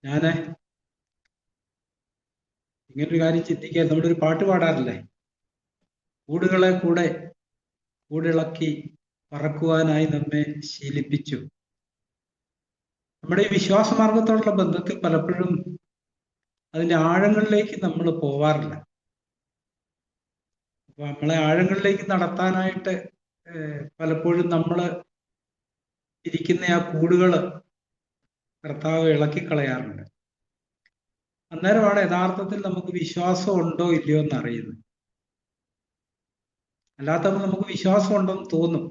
ഞാന് ഇങ്ങനൊരു കാര്യം ചിന്തിക്കാൻ, നമ്മുടെ ഒരു പാട്ട് പാടാറില്ലേ? കൂടുകളെ കൂടിളക്കി പറക്കുവാനായി നമ്മെ ശീലിപ്പിച്ചു. നമ്മുടെ ഈ വിശ്വാസമാർഗത്തോടുള്ള ബന്ധത്തിൽ പലപ്പോഴും അതിന്റെ ആഴങ്ങളിലേക്ക് നമ്മൾ പോവാറില്ല. അപ്പൊ നമ്മളെ ആഴങ്ങളിലേക്ക് നടത്താനായിട്ട് പലപ്പോഴും നമ്മൾ ഇരിക്കുന്ന ആ കൂടുകള് കർത്താവ് ഇളക്കിക്കളയാറുണ്ട്. അന്നേരമാണ് യഥാർത്ഥത്തിൽ നമുക്ക് വിശ്വാസം ഉണ്ടോ ഇല്ലയോ എന്ന് അറിയുന്നത്. അല്ലാത്തപ്പോൾ നമുക്ക് വിശ്വാസം ഉണ്ടെന്ന് തോന്നും,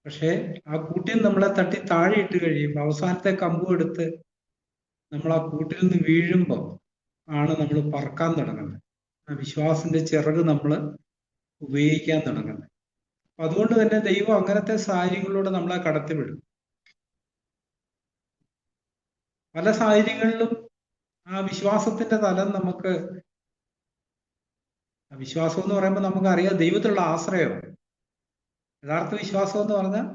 പക്ഷേ ആ കൂട്ടിൽ നമ്മളെ തട്ടി താഴെ ഇട്ട് കഴിയുമ്പോൾ അവസാനത്തെ കമ്പും എടുത്ത് നമ്മൾ ആ കൂട്ടിൽ നിന്ന് വീഴുമ്പോൾ ആണ് നമ്മൾ പറക്കാൻ തുടങ്ങുന്നത്. ആ വിശ്വാസത്തിന്റെ ചിറക് നമ്മൾ ഉപയോഗിക്കാൻ തുടങ്ങുന്നത്. അപ്പൊ അതുകൊണ്ട് തന്നെ ദൈവം അങ്ങനത്തെ സാഹചര്യങ്ങളിലൂടെ നമ്മളെ കടത്തിവിടും. പല സാഹചര്യങ്ങളിലും ആ വിശ്വാസത്തിന്റെ തലം നമുക്ക്, വിശ്വാസം എന്ന് പറയുമ്പോൾ നമുക്കറിയാം ദൈവത്തിലുള്ള ആശ്രയമാണ്. യഥാർത്ഥ വിശ്വാസം എന്ന് പറഞ്ഞാൽ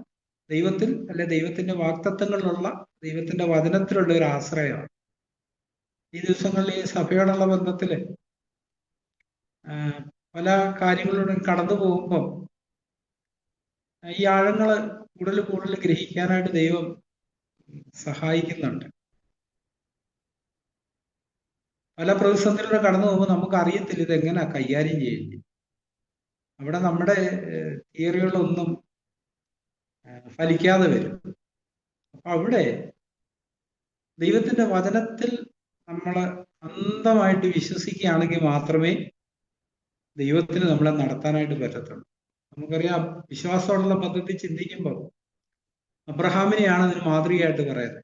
ദൈവത്തിൽ, അല്ലെ ദൈവത്തിന്റെ വാക്തത്വങ്ങളിലുള്ള, ദൈവത്തിന്റെ വചനത്തിലുള്ള ഒരു ആശ്രയമാണ്. ഈ ദിവസങ്ങളിൽ ഈ സഭയോടുള്ള ബന്ധത്തില് പല കാര്യങ്ങളിലൂടെ കടന്നു പോകുമ്പോൾ ഈ ആഴങ്ങള് കൂടുതൽ കൂടുതൽ ഗ്രഹിക്കാനായിട്ട് ദൈവം സഹായിക്കുന്നുണ്ട്. പല പ്രതിസന്ധികളിലൂടെ കടന്നു പോകുമ്പോൾ നമുക്ക് അറിയത്തില്ല ഇത് എങ്ങനെ കൈകാര്യം ചെയ്യേണ്ടി. അവിടെ നമ്മുടെ തിയറികളൊന്നും ഫലിക്കാതെ വരും. അപ്പൊ അവിടെ ദൈവത്തിന്റെ വചനത്തിൽ നമ്മൾ അന്ധമായിട്ട് വിശ്വസിക്കുകയാണെങ്കിൽ മാത്രമേ ദൈവത്തിന് നമ്മളെ നടത്താനായിട്ട് പറ്റത്തുള്ളൂ. നമുക്കറിയാം, വിശ്വാസത്തോടുള്ള പദ്ധതി ചിന്തിക്കുമ്പോൾ അബ്രഹാമിനെയാണ് അതിന് മാതൃകയായിട്ട് പറയുന്നത്.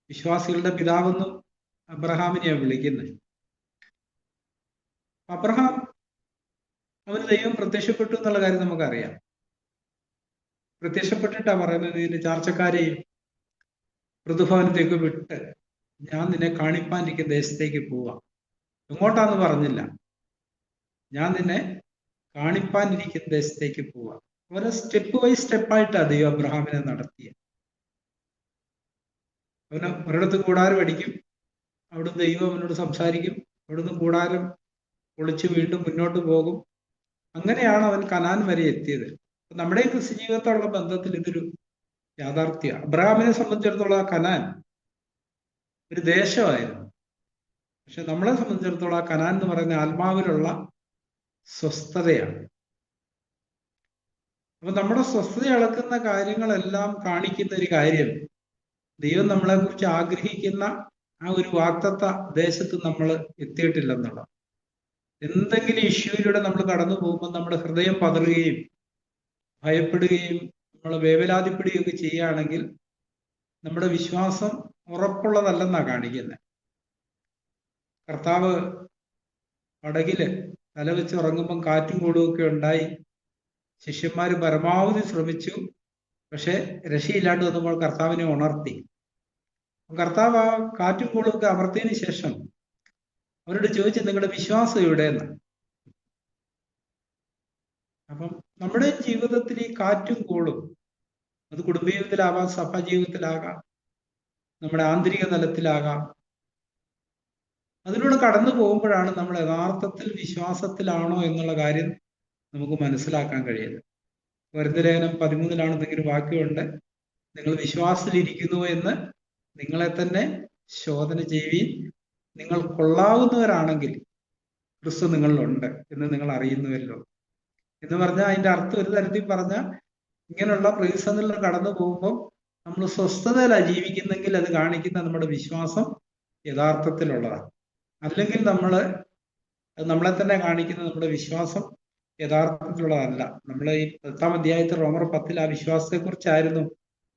വിശ്വാസികളുടെ പിതാവെന്നും അബ്രഹാമിനെയാണ് വിളിക്കുന്നത്. അബ്രഹാം, അവന് ദൈവം പ്രത്യക്ഷപ്പെട്ടു എന്നുള്ള കാര്യം നമുക്കറിയാം. പ്രത്യക്ഷപ്പെട്ടിട്ടാ പറയുന്നത്, ഇതിന്റെ ചാർച്ചക്കാരെയും ഋതുഭവനത്തേക്ക് വിട്ട് ഞാൻ നിന്നെ കാണിപ്പാനിരിക്കുന്ന ദേശത്തേക്ക് പോവാം. എങ്ങോട്ടാന്ന് പറഞ്ഞില്ല, ഞാൻ നിന്നെ കാണിപ്പാനിരിക്കുന്ന ദേശത്തേക്ക് പോവാം. ഓരോ സ്റ്റെപ്പ് ബൈ സ്റ്റെപ്പായിട്ടാണ് ദൈവം അബ്രഹാമിനെ നടത്തിയത്. അവന് ഒരിടത്ത് കൂടാരം അടിക്കും, അവിടുന്ന് ദൈവം അവനോട് സംസാരിക്കും, അവിടുന്ന് കൂടാരം പൊളിച്ച് വീണ്ടും മുന്നോട്ട് പോകും. അങ്ങനെയാണ് അവൻ കനാൻ വരെ എത്തിയത്. നമ്മുടെ ക്രിസ്ത്യ ജീവിതത്തോടുള്ള ബന്ധത്തിൽ ഇതൊരു യാഥാർത്ഥ്യമാണ്. അബ്രഹാമിനെ സംബന്ധിച്ചിടത്തോളം ആ കനാൻ ഒരു ദേശമായിരുന്നു. പക്ഷെ നമ്മളെ സംബന്ധിച്ചിടത്തോളം ആ കനാൻ എന്ന് പറയുന്ന ആത്മാവിലുള്ള സ്വസ്ഥതയാണ്. അപ്പൊ നമ്മുടെ സ്വസ്ഥത അളക്കുന്ന കാര്യങ്ങളെല്ലാം കാണിക്കുന്ന ഒരു കാര്യം, ദൈവം നമ്മളെ കുറിച്ച് ആഗ്രഹിക്കുന്ന ആ ഒരു വാഗ്ദത്ത ദേശത്ത് നമ്മൾ എത്തിയിട്ടില്ലെന്നുള്ള. എന്തെങ്കിലും ഇഷ്യൂയിലൂടെ നമ്മൾ കടന്നു പോകുമ്പോൾ നമ്മുടെ ഹൃദയം പതറുകയും ഭയപ്പെടുകയും നമ്മൾ വേവലാതിപ്പെടുകയൊക്കെ ചെയ്യുകയാണെങ്കിൽ നമ്മുടെ വിശ്വാസം ഉറപ്പുള്ളതല്ലെന്നാണ് കാണിക്കുന്നത്. കർത്താവ് പടകില് തലവെച്ച് ഉറങ്ങുമ്പം കാറ്റും കൂടുമൊക്കെ ഉണ്ടായി. ശിഷ്യന്മാര് പരമാവധി ശ്രമിച്ചു, പക്ഷെ രക്ഷയില്ലാണ്ട് വന്നപ്പോൾ കർത്താവിനെ ഉണർത്തി. കർത്താവ് ആ കാറ്റും കൂടുമൊക്കെ അമർത്തിയതിനു ശേഷം അവരോട് ചോദിച്ചു, നിങ്ങളുടെ വിശ്വാസം എവിടെയെന്ന്. അപ്പം നമ്മുടെ ജീവിതത്തിൽ ഈ കാറ്റും കൂടും, അത് കുടുംബ ജീവിതത്തിലാവാം, സഭാ ജീവിതത്തിലാകാം, നമ്മുടെ ആന്തരിക തലത്തിലാകാം. അതിലൂടെ കടന്നു പോകുമ്പോഴാണ് നമ്മൾ യഥാർത്ഥത്തിൽ വിശ്വാസത്തിലാണോ എന്നുള്ള കാര്യം നമുക്ക് മനസ്സിലാക്കാൻ കഴിയുന്നത്. കൊരിന്ത്യലേഖനം 13 എന്തെങ്കിലും വാക്യമുണ്ട്, നിങ്ങൾ വിശ്വാസത്തിലിരിക്കുന്നു എന്ന് നിങ്ങളെ തന്നെ ശോധന ചെയ്യുകയും നിങ്ങൾ കൊള്ളാവുന്നവരാണെങ്കിൽ ക്രിസ്തു നിങ്ങളിലുണ്ട് എന്ന് നിങ്ങൾ അറിയുന്നുവല്ലോ എന്ന് പറഞ്ഞാൽ, അതിന്റെ അർത്ഥം ഒരു തരത്തിൽ പറഞ്ഞാൽ, ഇങ്ങനെയുള്ള പ്രതിസന്ധികളിൽ കടന്നു പോകുമ്പോൾ നമ്മൾ സ്വസ്ഥതയിലാണ് ജീവിക്കുന്നെങ്കിൽ അത് കാണിക്കുന്ന നമ്മുടെ വിശ്വാസം യഥാർത്ഥത്തിലുള്ളതാണ്. അല്ലെങ്കിൽ നമ്മളെ തന്നെ കാണിക്കുന്ന നമ്മുടെ വിശ്വാസം യഥാർത്ഥത്തിലുള്ളതല്ല. നമ്മൾ ഈ 10-ാം അധ്യായത്തിൽ റോമർ 10 ആ വിശ്വാസത്തെ കുറിച്ചായിരുന്നു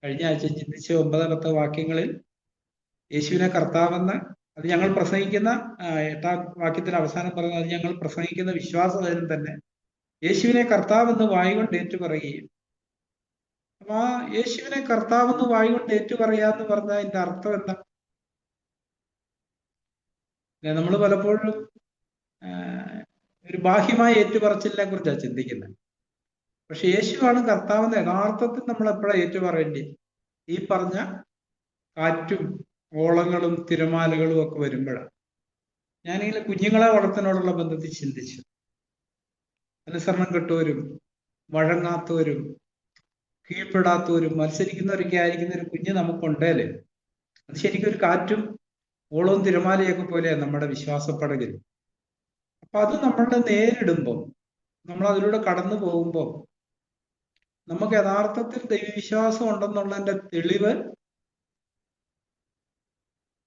കഴിഞ്ഞ ആഴ്ച ചിന്തിച്ച 9-10 വാക്യങ്ങളിൽ. യേശുവിനെ കർത്താവെന്ന്, അത് ഞങ്ങൾ പ്രസംഗിക്കുന്ന 8-ാം വാക്യത്തിൽ അവസാനം പറയുന്നത്, അത് ഞങ്ങൾ പ്രസംഗിക്കുന്ന വിശ്വാസവചനം തന്നെ യേശുവിനെ കർത്താവെന്ന് വായുകൊണ്ട് ഏറ്റുപറയുകയും. അപ്പൊ ആ യേശുവിനെ കർത്താവെന്ന് വായുകൊണ്ട് ഏറ്റുപറയാന്ന് പറഞ്ഞാൽ അതിന്റെ അർത്ഥം എന്താ? നമ്മൾ പലപ്പോഴും ഒരു ബാഹ്യമായ ഏറ്റുപറച്ചിലിനെ കുറിച്ചാണ് ചിന്തിക്കുന്നത്. പക്ഷെ യേശുവാണ് കർത്താവെന്ന് യഥാർത്ഥത്തിൽ നമ്മൾ എപ്പോഴാണ് ഏറ്റുപറയേണ്ടി? ഈ പറഞ്ഞ കാറ്റും ഓളങ്ങളും തിരമാലകളും ഒക്കെ വരുമ്പോഴാണ് ഞാനിങ്ങനെ കുഞ്ഞുങ്ങളെ വളർത്തുന്നതിനോടുള്ള ബന്ധത്തിൽ ചിന്തിച്ചു. അനുസരണം കെട്ടവരും വഴങ്ങാത്തവരും കീഴ്പ്പെടാത്തവരും മത്സരിക്കുന്നവരൊക്കെ ആയിരിക്കുന്ന ഒരു കുഞ്ഞ് നമുക്കുണ്ടേലേ അത് ശരിക്കും ഒരു കാറ്റും ഓളവും തിരമാലയൊക്കെ പോലെയാണ് നമ്മുടെ വിശ്വാസപ്പടകിൽ. അപ്പൊ അത് നമ്മളുടെ നേരിടുമ്പോൾ, നമ്മൾ അതിലൂടെ കടന്നു പോകുമ്പോൾ നമുക്ക് യഥാർത്ഥത്തിൽ ദൈവവിശ്വാസം ഉണ്ടെന്നുള്ളതിന്റെ തെളിവ്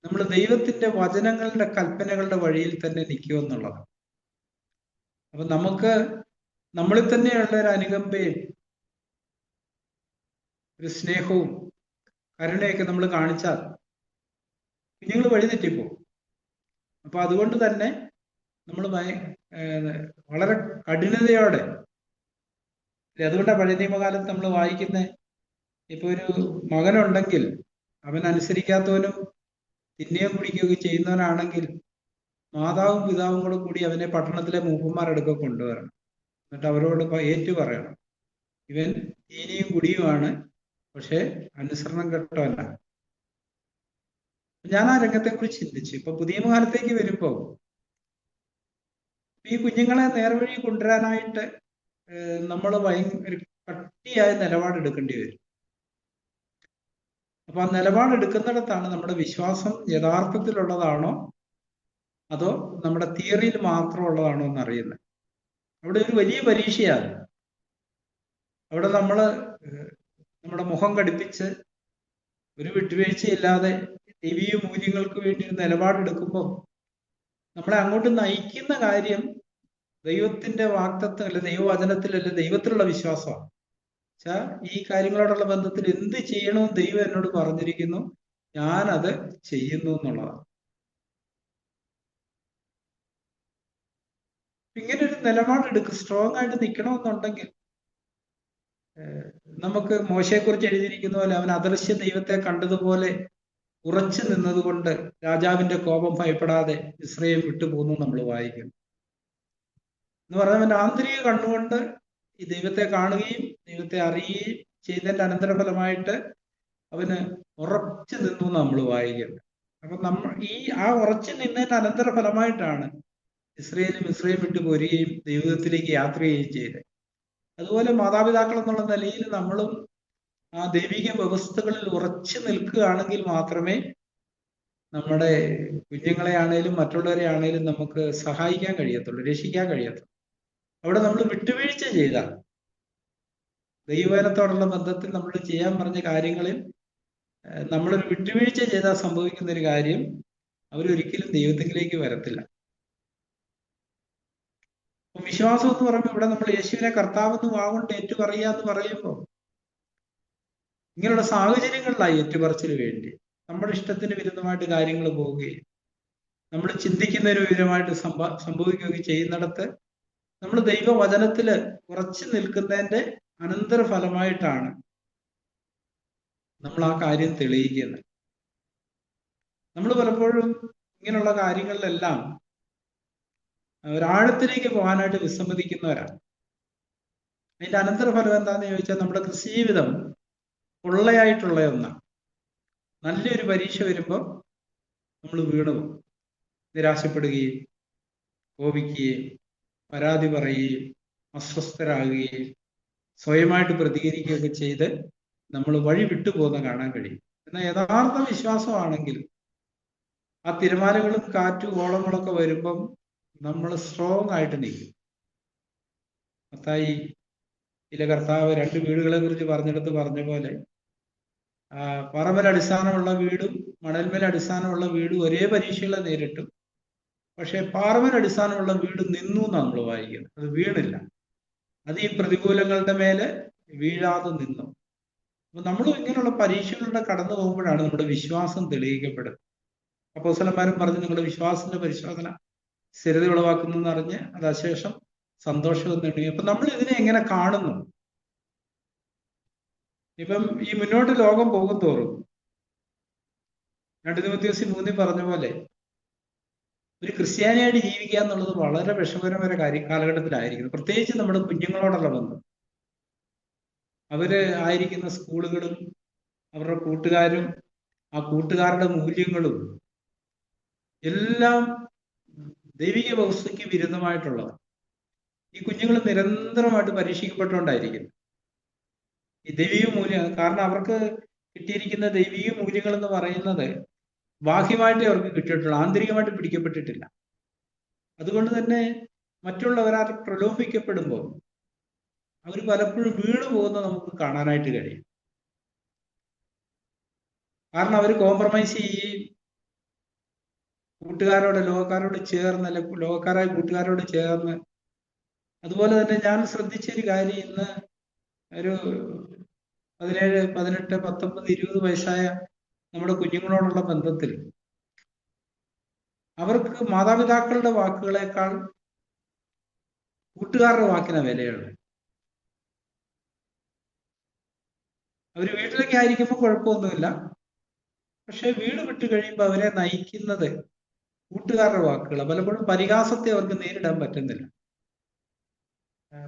നമ്മൾ ദൈവത്തിന്റെ വചനങ്ങളുടെ കൽപ്പനകളുടെ വഴിയിൽ തന്നെ നിൽക്കുമെന്നുള്ളതാണ്. അപ്പൊ നമുക്ക് നമ്മളിൽ തന്നെയുള്ള ഒരു അനുകമ്പയും ഒരു സ്നേഹവും കരുണയൊക്കെ നമ്മൾ കാണിച്ചാൽ കുഞ്ഞുങ്ങൾ വഴിതെറ്റിപ്പോകും. അപ്പൊ അതുകൊണ്ട് തന്നെ നമ്മൾ വളരെ കഠിനതയോടെ, അതുകൊണ്ടാണ് പഴയ നിയമകാലത്ത് നമ്മൾ വായിക്കുന്നത്, ഇപ്പൊ ഒരു മകനുണ്ടെങ്കിൽ അവൻ അനുസരിക്കാത്തവനും തിന്നുകയും കുടിക്കുകയൊക്കെ ചെയ്യുന്നവനാണെങ്കിൽ മാതാവും പിതാവും കൂടെ കൂടി അവനെ പട്ടണത്തിലെ മൂപ്പന്മാരെടുക്കെ കൊണ്ടുവരണം. എന്നിട്ട് അവരോട് ഏറ്റു പറയണം, ഇവൻ തീനിയും കുടിയുമാണ്, പക്ഷെ അനുസരണം കെട്ടവല്ല. ഞാൻ ആ രംഗത്തെക്കുറിച്ച് ചിന്തിച്ചു. ഇപ്പൊ പുതിയ കാലത്തേക്ക് വരുമ്പോ ഈ കുഞ്ഞുങ്ങളെ നേർവഴി കൊണ്ടുവരാനായിട്ട് നമ്മൾ ഭയങ്കര കട്ടിയായ നിലപാടെടുക്കേണ്ടി വരും. അപ്പൊ ആ നിലപാടെടുക്കുന്നിടത്താണ് നമ്മുടെ വിശ്വാസം യഥാർത്ഥത്തിലുള്ളതാണോ അതോ നമ്മുടെ തിയറിയിൽ മാത്രമുള്ളതാണോ എന്ന് അറിയുന്നത്. അവിടെ ഒരു വലിയ പരീക്ഷയാണ്. അവിടെ നമ്മുടെ മുഖം കടിപ്പിച്ച് ഒരു വിട്ടുവീഴ്ചയില്ലാതെ ദൈവീയ മൂല്യങ്ങൾക്ക് വേണ്ടി ഒരു നിലപാടെടുക്കുമ്പോൾ നമ്മളെ അങ്ങോട്ട് നയിക്കുന്ന കാര്യം ദൈവത്തിന്റെ വാക്തത്വം അല്ലെ, ദൈവവചനത്തിലല്ല, ദൈവത്തിലുള്ള വിശ്വാസമാണ്. വെച്ചാൽ ഈ കാര്യങ്ങളോടുള്ള ബന്ധത്തിൽ എന്ത് ചെയ്യണമെന്ന് ദൈവം എന്നോട് പറഞ്ഞിരിക്കുന്നു, ഞാനത് ചെയ്യുന്നു എന്നുള്ളതാണ്. ഇങ്ങനെ ഒരു നിലപാടെടുക്കും. സ്ട്രോങ് ആയിട്ട് നിൽക്കണമെന്നുണ്ടെങ്കിൽ നമുക്ക് മോശയെക്കുറിച്ച് എഴുതിയിരിക്കുന്ന പോലെ അവൻ അദൃശ്യ ദൈവത്തെ കണ്ടതുപോലെ ഉറച്ചു നിന്നതുകൊണ്ട് രാജാവിന്റെ കോപം ഭയപ്പെടാതെ ഇസ്രയേൽ വിട്ടുപോകുന്നു നമ്മൾ വായിക്കുന്നു. എന്ന് പറഞ്ഞാൽ അവന്റെ ആന്തരിക കണ്ണുകൊണ്ട് ഈ ദൈവത്തെ കാണുകയും ദൈവത്തെ അറിയുകയും ചെയ്തതിന്റെ അനന്തരഫലമായിട്ട് അവന് ഉറച്ചു നിന്നു നമ്മൾ വായിക്കുന്നത്. അപ്പൊ ആ ഉറച്ചു നിന്നതിന്റെ അനന്തരഫലമായിട്ടാണ് ഇസ്രയേൽ വിട്ടു പോരുകയും ദൈവത്തിലേക്ക് യാത്ര ചെയ്യുകയും ചെയ്തത്. അതുപോലെ മാതാപിതാക്കൾ എന്നുള്ള നിലയിൽ നമ്മളും ആ ദൈവിക വ്യവസ്ഥകളിൽ ഉറച്ചു നിൽക്കുകയാണെങ്കിൽ മാത്രമേ നമ്മുടെ കുഞ്ഞുങ്ങളെ ആണേലും മറ്റുള്ളവരെ ആണേലും നമുക്ക് സഹായിക്കാൻ കഴിയത്തുള്ളൂ, രക്ഷിക്കാൻ കഴിയത്തുള്ളൂ. അവിടെ നമ്മൾ വിട്ടുവീഴ്ച ചെയ്താൽ, ദൈവവചനത്തോടുള്ള ബന്ധത്തിൽ നമ്മൾ ചെയ്യാൻ പറഞ്ഞ കാര്യങ്ങളിൽ നമ്മളൊരു വിട്ടുവീഴ്ച ചെയ്താൽ സംഭവിക്കുന്ന ഒരു കാര്യം, അവരൊരിക്കലും ദൈവത്തിലേക്ക് വരത്തില്ല. വിശ്വാസം എന്ന് പറയുമ്പോൾ ഇവിടെ നമ്മൾ യേശുവിനെ കർത്താവെന്ന് വാഗൊണ്ട് ഏറ്റുപറയുക എന്ന് പറയുമ്പോൾ ഇങ്ങനെയുള്ള സാഹചര്യങ്ങളിലായി ഏറ്റുപറച്ചിന് വേണ്ടി നമ്മുടെ ഇഷ്ടത്തിന് വിരുദ്ധമായിട്ട് കാര്യങ്ങൾ പോവുകയും നമ്മൾ ചിന്തിക്കുന്നതിന് വിരുദ്ധമായിട്ട് സംഭവിക്കുകയും ചെയ്യുന്നിടത്ത് നമ്മൾ ദൈവവചനത്തില് ഉറച്ചു നിൽക്കുന്നതിന്റെ അനന്തരഫലമായിട്ടാണ് നമ്മൾ ആ കാര്യം തെളിയിക്കുന്നത്. നമ്മൾ പലപ്പോഴും ഇങ്ങനെയുള്ള കാര്യങ്ങളിലെല്ലാം ഒരാഴത്തിലേക്ക് പോകാനായിട്ട് വിസമ്മതിക്കുന്നവരാണ്. അതിന്റെ അനന്തരഫലം എന്താണെന്ന് ചോദിച്ചാൽ നമ്മുടെ കൃഷിജീവിതം പൊള്ളയായിട്ടുള്ള ഒന്നാണ്. നല്ലൊരു പരീക്ഷ വരുമ്പോൾ നമ്മൾ വീണുപോകും, നിരാശപ്പെടുകയും കോപിക്കുകയും പരാതി പറയുകയും അസ്വസ്ഥരാകുകയും സ്വയമായിട്ട് പ്രതികരിക്കുകയൊക്കെ ചെയ്ത് നമ്മൾ വഴി വിട്ടുപോകുന്ന കാണാൻ കഴിയും. എന്നാൽ യഥാർത്ഥ വിശ്വാസമാണെങ്കിൽ ആ തിരമാലകളും കാറ്റും ഓളങ്ങളൊക്കെ വരുമ്പം നമ്മൾ സ്ട്രോങ് ആയിട്ട് നിൽക്കും. മത്തായി ഇല്ല കർത്താവ് 2 വീടുകളെ കുറിച്ച് പറഞ്ഞെടുത്ത് പറഞ്ഞ പോലെ പറമേൽ അടിസ്ഥാനമുള്ള വീടും മണൽമേൽ അടിസ്ഥാനമുള്ള വീടും ഒരേ പരീക്ഷകളെ നേരിട്ടും, പക്ഷെ പാറമേൽ അടിസ്ഥാനമുള്ള വീട് നിന്നു എന്നാണ് നമ്മൾ വായിക്കുന്നത്. അത് വീണില്ല, അത് ഈ പ്രതികൂലങ്ങളുടെ മേലെ വീഴാതെ നിന്നു. അപ്പൊ നമ്മൾ ഇങ്ങനെയുള്ള പരീക്ഷകളുടെ കടന്നു പോകുമ്പോഴാണ് നമ്മുടെ വിശ്വാസം തെളിയിക്കപ്പെടുന്നത്. അപ്പോസ്തലന്മാരും പറഞ്ഞു, നിങ്ങളുടെ വിശ്വാസത്തിന്റെ പരിശോധന സ്ഥിരത ഉളവാക്കുന്നു എന്നറിഞ്ഞ് അത് അശേഷം സന്തോഷവും നേടുകയും. അപ്പൊ നമ്മൾ ഇതിനെ എങ്ങനെ കാണുന്നു? ഇപ്പം ഈ മുന്നോട്ട് ലോകം പോകും തോറും 2 തിമോഥെയോസ് 3 പറഞ്ഞ പോലെ ഒരു ക്രിസ്ത്യാനിയായിട്ട് ജീവിക്കുക എന്നുള്ളത് വളരെ വിഷമകരമായ കാലഘട്ടത്തിലായിരിക്കുന്നു. പ്രത്യേകിച്ച് നമ്മുടെ കുഞ്ഞുങ്ങളോടുള്ള ബന്ധം. അവര് ആയിരിക്കുന്ന സ്കൂളുകളും അവരുടെ കൂട്ടുകാരും ആ കൂട്ടുകാരുടെ മൂല്യങ്ങളും എല്ലാം ദൈവിക വ്യവസ്ഥയ്ക്ക് വിരുദ്ധമായിട്ടുള്ളത്. ഈ കുഞ്ഞുങ്ങൾ നിരന്തരമായിട്ട് പരീക്ഷിക്കപ്പെട്ടുകൊണ്ടായിരിക്കും ഈ ദൈവിക മൂല്യം. കാരണം അവർക്ക് കിട്ടിയിരിക്കുന്ന ദൈവിക മൂല്യങ്ങൾ എന്ന് പറയുന്നത് ബാഹ്യമായിട്ടേ അവർക്ക് കിട്ടിയിട്ടുള്ളൂ, ആന്തരികമായിട്ട് പിടിക്കപ്പെട്ടിട്ടില്ല. അതുകൊണ്ട് തന്നെ മറ്റുള്ളവരാൽ പ്രലോഭിക്കപ്പെടുമ്പോൾ അവർ പലപ്പോഴും വീണു പോകുന്നത് നമുക്ക് കാണാനായിട്ട് കഴിയും. കാരണം അവർ കോംപ്രമൈസ് ചെയ്യുകയും ലോകക്കാരോട് ചേർന്ന്, അല്ലെ ലോകക്കാരായ കൂട്ടുകാരോട് ചേർന്ന്. അതുപോലെ തന്നെ ഞാൻ ശ്രദ്ധിച്ചൊരു കാര്യം, ഇന്ന് ഒരു 17, 18, 19, 20 വയസ്സായ നമ്മുടെ കുഞ്ഞുങ്ങളോടുള്ള ബന്ധത്തിൽ അവർക്ക് മാതാപിതാക്കളുടെ വാക്കുകളെക്കാൾ കൂട്ടുകാരുടെ വാക്കിന് വിലയുള്ളൂ. അവർ വീട്ടിലൊക്കെ ആയിരിക്കുമ്പോൾ കുഴപ്പമൊന്നുമില്ല, പക്ഷെ വീട് വിട്ട് കഴിയുമ്പോൾ അവരെ നയിക്കുന്നത് കൂട്ടുകാരുടെ വാക്കുകൾ. പലപ്പോഴും പരിഹാസത്തെ അവർക്ക് നേരിടാൻ പറ്റുന്നില്ല.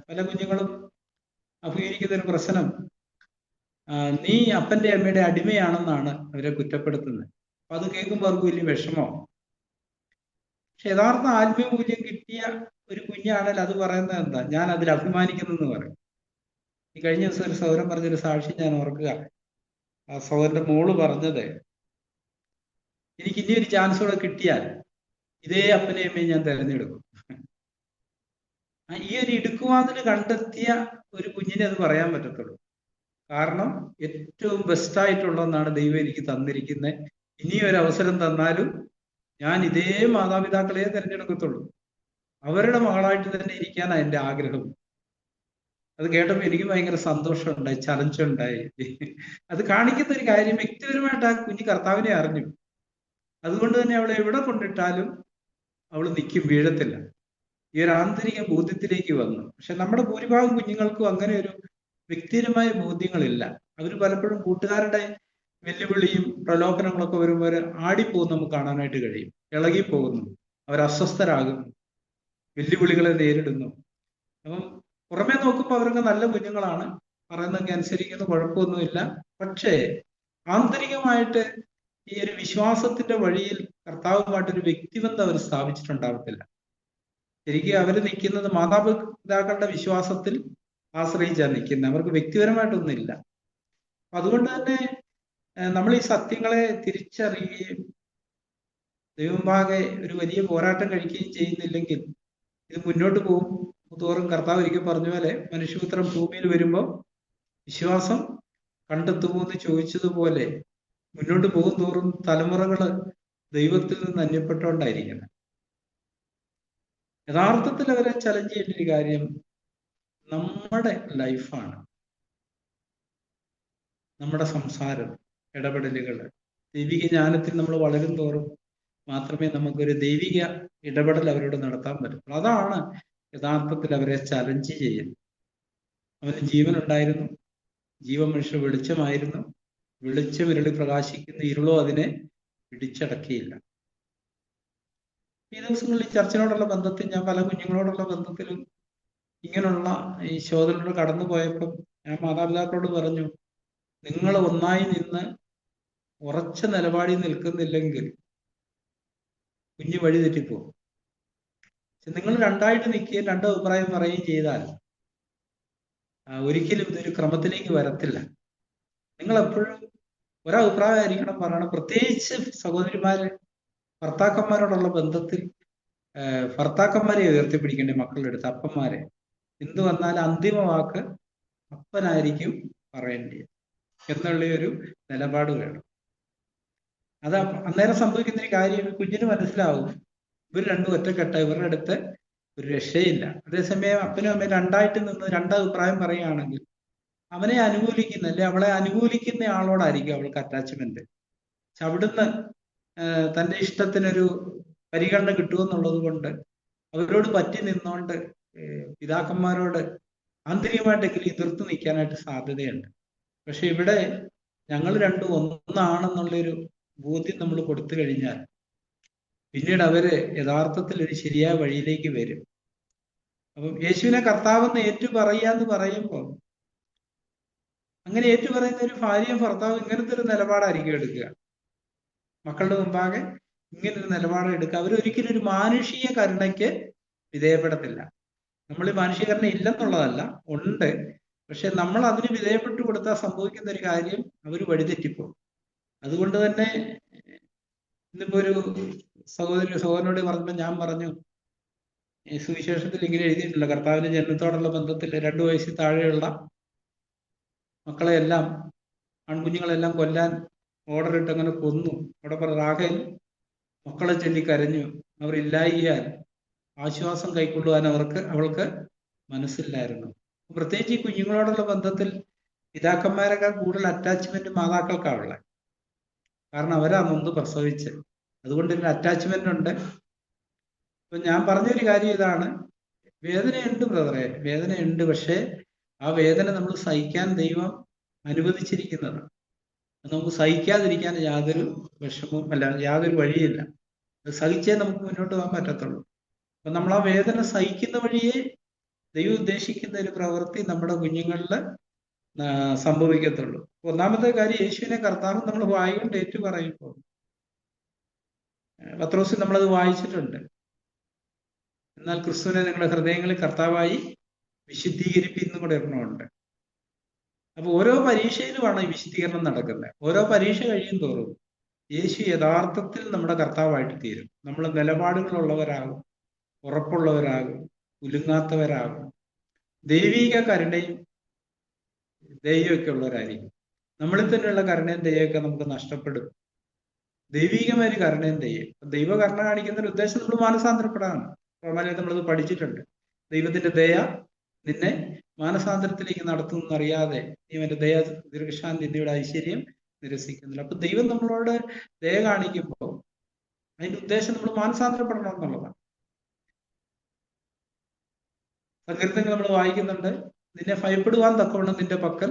പല കുഞ്ഞുങ്ങളും അഭിമുഖീകരിക്കുന്ന ഒരു പ്രശ്നം, നീ അപ്പന്റെ അമ്മയുടെ അടിമയാണെന്നാണ് അവരെ കുറ്റപ്പെടുത്തുന്നത്. അപ്പൊ അത് കേൾക്കുമ്പോൾ അവർക്ക് വലിയ വിഷമമാണ്. പക്ഷെ യഥാർത്ഥ ആത്മീയ മൂല്യം കിട്ടിയ ഒരു കുഞ്ഞാണെങ്കിൽ അത് പറയുന്നത് എന്താ, ഞാൻ അതിൽ അഭിമാനിക്കുന്നെന്ന് പറയും. ഈ കഴിഞ്ഞ ദിവസം ഒരു സഹോദരൻ പറഞ്ഞൊരു സാക്ഷി ഞാൻ ഓർക്കുക. ആ സഹോദരന്റെ മോള് പറഞ്ഞത്, എനിക്ക് ഇനി ഒരു ചാൻസ് കൂടെ കിട്ടിയാൽ ഇതേ അപ്പനെയും അമ്മയും ഞാൻ തിരഞ്ഞെടുക്കും. ഈ ഒരു ഇടുക്കുവാതിന് കണ്ടെത്തിയ ഒരു കുഞ്ഞിനെ അത് പറയാൻ പറ്റത്തുള്ളൂ. കാരണം ഏറ്റവും ബെസ്റ്റായിട്ടുള്ളതെന്നാണ് ദൈവം എനിക്ക് തന്നിരിക്കുന്നത്. ഇനിയൊരു അവസരം തന്നാലും ഞാൻ ഇതേ മാതാപിതാക്കളെ തിരഞ്ഞെടുക്കത്തുള്ളൂ. അവരുടെ മകളായിട്ട് തന്നെ ഇരിക്കാനാണ് എൻ്റെ ആഗ്രഹം. അത് കേട്ടപ്പോൾ എനിക്ക് ഭയങ്കര സന്തോഷമുണ്ടായി, ചലഞ്ചുണ്ടായി. അത് കാണിക്കുന്ന ഒരു കാര്യം, വ്യക്തിപരമായിട്ട് ആ കുഞ്ഞ് കർത്താവിനെ അറിഞ്ഞു. അതുകൊണ്ട് തന്നെ അവളെ എവിടെ കൊണ്ടിട്ടാലും അവൾ നിൽക്കും, വീഴത്തില്ല. ഈ ഒരു ആന്തരിക ബോധ്യത്തിലേക്ക് വന്നു. പക്ഷെ നമ്മുടെ ഭൂരിഭാഗം കുഞ്ഞുങ്ങൾക്കും അങ്ങനെ ഒരു വ്യക്തിപരമായ ബോധ്യങ്ങളില്ല. അവർ പലപ്പോഴും കൂട്ടുകാരുടെ വെല്ലുവിളിയും പ്രലോഭനങ്ങളൊക്കെ വരുമ്പോൾ ആടിപ്പോകും, നമുക്ക് കാണാനായിട്ട് കഴിയും. ഇളകിപ്പോകുന്നു, അവർ അസ്വസ്ഥരാകുന്നു, വെല്ലുവിളികളെ നേരിടുന്നു. അപ്പം പുറമെ നോക്കുമ്പോൾ അവരൊക്കെ നല്ല കുഞ്ഞുങ്ങളാണ്, പറയുന്നതൊക്കെ അനുസരിക്കുന്ന, കുഴപ്പമൊന്നുമില്ല. പക്ഷേ ആന്തരികമായിട്ട് ഈ ഒരു വിശ്വാസത്തിന്റെ വഴിയിൽ കർത്താവുമായിട്ടൊരു വ്യക്തിബന്ധം അവർ സ്ഥാപിച്ചിട്ടുണ്ടാവത്തില്ല. ശരിക്കും അവർ നിൽക്കുന്നത് മാതാപിതാക്കളുടെ വിശ്വാസത്തിൽ ആശ്രയിച്ചാണ് നിൽക്കുന്നത്. അവർക്ക് വ്യക്തിപരമായിട്ടൊന്നുമില്ല. അപ്പൊ അതുകൊണ്ട് തന്നെ നമ്മൾ ഈ സത്യങ്ങളെ തിരിച്ചറിയുകയും ദൈവമുമ്പാകെ ഒരു വലിയ പോരാട്ടം കഴിക്കുകയും ചെയ്യുന്നില്ലെങ്കിൽ ഇത് മുന്നോട്ട് പോകും തോറും, കർത്താവ് ഒരിക്കൽ പറഞ്ഞ പോലെ, മനുഷ്യപുത്രൻ ഭൂമിയിൽ വരുമ്പോൾ വിശ്വാസം കണ്ടെത്തുമോ എന്ന് ചോദിച്ചതുപോലെ മുന്നോട്ട് പോകും തോറും തലമുറകള് ദൈവത്തിൽ നിന്ന് അന്യപ്പെട്ടുകൊണ്ടായിരിക്കണം. യഥാർത്ഥത്തിൽ അവരെ ചലഞ്ച് ചെയ്യേണ്ട ഒരു കാര്യം നമ്മുടെ ലൈഫാണ്, നമ്മുടെ സംസാരം, ഇടപെടലുകൾ. ദൈവിക ജ്ഞാനത്തിൽ നമ്മൾ വളരും തോറും മാത്രമേ നമുക്കൊരു ദൈവിക ഇടപെടൽ അവരോട് നടത്താൻ പറ്റുള്ളൂ. അതാണ് യഥാർത്ഥത്തിൽ അവരെ ചലഞ്ച് ചെയ്യുന്നത്. അവന് ജീവനുണ്ടായിരുന്നു, ജീവൻ മനുഷ്യ വെളിച്ചമായിരുന്നു, വെളിച്ചം ഇരളി പ്രകാശിക്കുന്ന ഇരുളോ അതിനെ പിടിച്ചടക്കിയില്ല. ഈ ദിവസങ്ങളിൽ ചർച്ചിനോടുള്ള ബന്ധത്തിൽ, ഞാൻ പല കുഞ്ഞുങ്ങളോടുള്ള ബന്ധത്തിലും ഇങ്ങനെയുള്ള ഈ ശോധനയോട് കടന്നു പോയപ്പം ഞാൻ മാതാപിതാക്കളോട് പറഞ്ഞു, നിങ്ങൾ ഒന്നായി നിന്ന് ഉറച്ച നിലപാടിൽ നിൽക്കുന്നില്ലെങ്കിൽ കുഞ്ഞു വഴി തെറ്റിപ്പോകും. നിങ്ങൾ രണ്ടായിട്ട് നിൽക്കുകയും രണ്ട് അഭിപ്രായം പറയുകയും ചെയ്താൽ ഒരിക്കലും ഇതൊരു ക്രമത്തിലേക്ക് വരത്തില്ല. നിങ്ങൾ എപ്പോഴും ഒരഭിപ്രായമായിരിക്കണം പറയണം. പ്രത്യേകിച്ച് സഹോദരിമാര് ഭർത്താക്കന്മാരോടുള്ള ബന്ധത്തിൽ ഭർത്താക്കന്മാരെ ഉയർത്തിപ്പിടിക്കേണ്ട മക്കളുടെ അടുത്ത്, അപ്പന്മാരെ. എന്ത് വന്നാലും അന്തിമ വാക്ക് അപ്പനായിരിക്കും പറയേണ്ടത് എന്നുള്ള ഒരു നിലപാട് വേണം. അത് അന്നേരം സംഭവിക്കുന്ന ഒരു കാര്യം കുഞ്ഞിന് മനസ്സിലാവും, ഇവർ രണ്ടും ഒറ്റക്കെട്ട, ഇവരുടെ അടുത്ത് ഒരു രക്ഷയില്ല. അതേസമയം അപ്പനും അമ്മയും രണ്ടായിട്ട് നിന്ന് രണ്ടഭിപ്രായം പറയുകയാണെങ്കിൽ അവനെ അനുകൂലിക്കുന്ന, അല്ലെ അവളെ അനുകൂലിക്കുന്ന ആളോടായിരിക്കും അവൾക്ക് അറ്റാച്ച്മെന്റ്. പക്ഷെ അവിടുന്ന് തൻ്റെ ഇഷ്ടത്തിനൊരു പരിഗണന കിട്ടുമെന്നുള്ളത് കൊണ്ട് അവരോട് പറ്റി നിന്നുകൊണ്ട് പിതാക്കന്മാരോട് ആന്തരികമായിട്ടെങ്കിലും എതിർത്ത് നിൽക്കാനായിട്ട് സാധ്യതയുണ്ട്. പക്ഷെ ഇവിടെ ഞങ്ങൾ രണ്ടും ഒന്നാണെന്നുള്ളൊരു ബോധ്യം നമ്മൾ കൊടുത്തു കഴിഞ്ഞാൽ പിന്നീട് അവര് യഥാർത്ഥത്തിൽ ഒരു ശരിയായ വഴിയിലേക്ക് വരും. അപ്പം യേശുവിനെ കർത്താവെന്ന് ഏറ്റുപറയുക എന്ന് പറയുമ്പോൾ, അങ്ങനെ ഏറ്റുപറയുന്ന ഒരു ഭാര്യയും ഭർത്താവും ഇങ്ങനത്തെ ഒരു നിലപാടായിരിക്കും എടുക്കുക. മക്കളുടെ മുമ്പാകെ ഇങ്ങനൊരു നിലപാട് എടുക്കുക. അവരൊരിക്കലും ഒരു മാനുഷിക കരുണയ്ക്ക് വിധേയപ്പെടത്തില്ല. നമ്മൾ ഈ മാനുഷിക കരുണ ഇല്ലെന്നുള്ളതല്ല, ഉണ്ട്. പക്ഷെ നമ്മൾ അതിന് വിധേയപ്പെട്ടു കൊടുത്താൽ സംഭവിക്കുന്ന ഒരു കാര്യം, അവർ വഴിതെറ്റിപ്പോ. അതുകൊണ്ട് തന്നെ ഇന്നിപ്പോ ഒരു സഹോദരനോട് പറഞ്ഞപ്പോൾ ഞാൻ പറഞ്ഞു, ഈ സുവിശേഷത്തിൽ ഇങ്ങനെ എഴുതിയിട്ടില്ല, കർത്താവിന്റെ ജനനത്തോടുള്ള ബന്ധത്തിൽ 2 വയസ്സിൽ താഴെയുള്ള മക്കളെയെല്ലാം, ആൺകുഞ്ഞുങ്ങളെല്ലാം കൊല്ലാൻ ഓർഡർ ഇട്ട് അങ്ങനെ കൊന്നു. അവിടെ റാഹേൽ മക്കളെ ചൊല്ലി കരഞ്ഞു. അവർ ഇല്ലായികയാൽ ആശ്വാസം കൈക്കൊള്ളുവാൻ അവൾക്ക് മനസ്സില്ലായിരുന്നു. പ്രത്യേകിച്ച് ഈ കുഞ്ഞുങ്ങളോടുള്ള ബന്ധത്തിൽ പിതാക്കന്മാരെക്കാൾ കൂടുതൽ അറ്റാച്ച്മെന്റ് മാതാക്കൾക്കാണുള്ളത്. കാരണം അവരാ നൊന്ത് പ്രസവിച്ച്, അതുകൊണ്ട് ഒരു അറ്റാച്ച്മെന്റ് ഉണ്ട്. ഇപ്പൊ ഞാൻ പറഞ്ഞൊരു കാര്യം ഇതാണ്, വേദനയുണ്ട് ബ്രദറെ, വേദനയുണ്ട്. പക്ഷെ ആ വേദന നമ്മൾ സഹിക്കാൻ ദൈവം അനുവദിച്ചിരിക്കുന്നത്. നമുക്ക് സഹിക്കാതിരിക്കാൻ യാതൊരു വിഷമവും അല്ല, യാതൊരു വഴിയില്ല. അത് സഹിച്ചേ നമുക്ക് മുന്നോട്ട് പോകാൻ പറ്റത്തുള്ളൂ. അപ്പൊ നമ്മൾ ആ വേദന സഹിക്കുന്ന വഴിയേ ദൈവം ഉദ്ദേശിക്കുന്ന ഒരു പ്രവൃത്തി നമ്മുടെ കുഞ്ഞുങ്ങളിൽ സംഭവിക്കത്തുള്ളൂ. ഒന്നാമത്തെ കാര്യം, യേശുവിനെ കർത്താവ് നമ്മൾ വായുകൊണ്ട് ഏറ്റു പറയുമ്പോൾ, പത്രോസിൽ നമ്മളത് വായിച്ചിട്ടുണ്ട്. എന്നാൽ ക്രിസ്തുവിനെ നിങ്ങളുടെ ഹൃദയങ്ങളിൽ കർത്താവായി വിശുദ്ധീകരിപ്പിന്നും കൂടെ ഒരെണ്ണമുണ്ട്. അപ്പൊ ഓരോ പരീക്ഷയിലുമാണ് ഈ വിശുദ്ധീകരണം നടക്കുന്നത്. ഓരോ പരീക്ഷ കഴിയും തോറും യേശു യഥാർത്ഥത്തിൽ നമ്മുടെ കർത്താവായിട്ട് തീരും. നമ്മൾ നിലപാടുകളുള്ളവരാകും, ഉറപ്പുള്ളവരാകും, ഉലുങ്ങാത്തവരാകും, ദൈവിക കരുണയും ദൈവമൊക്കെ ഉള്ളവരായിരിക്കും. നമ്മളിൽ തന്നെയുള്ള കരുണയും ദൈവമൊക്കെ നമുക്ക് നഷ്ടപ്പെടും. ദൈവികമായ ഒരു കരുണയും ദൈവ കരുണ കാണിക്കുന്നതിന് ഉദ്ദേശം നമ്മൾ മാനസാന്തരപ്പെടാനാണ്. റോമാലയത്തിൽ നമ്മളത് പഠിച്ചിട്ടുണ്ട്. ദൈവത്തിന്റെ ദയ നിന്നെ മാനസാന്തരത്തിലേക്ക് നടത്തുന്നറിയാതെ നീ അവന്റെ ദയ ദീർഘശാന്തി എന്നിവയുടെ ഐശ്വര്യം നിരസിക്കുന്നില്ല. അപ്പൊ ദൈവം നമ്മളോട് ദയ കാണിക്കുമ്പോൾ അതിന്റെ ഉദ്ദേശം നമ്മൾ മാനസാന്തരപ്പെടണം എന്നുള്ളതാണ്. സങ്കീർത്തനങ്ങൾ നമ്മൾ വായിക്കുന്നുണ്ട്, നിന്നെ ഭയപ്പെടുവാൻ തക്കവണ്ണം നിന്റെ പക്കൽ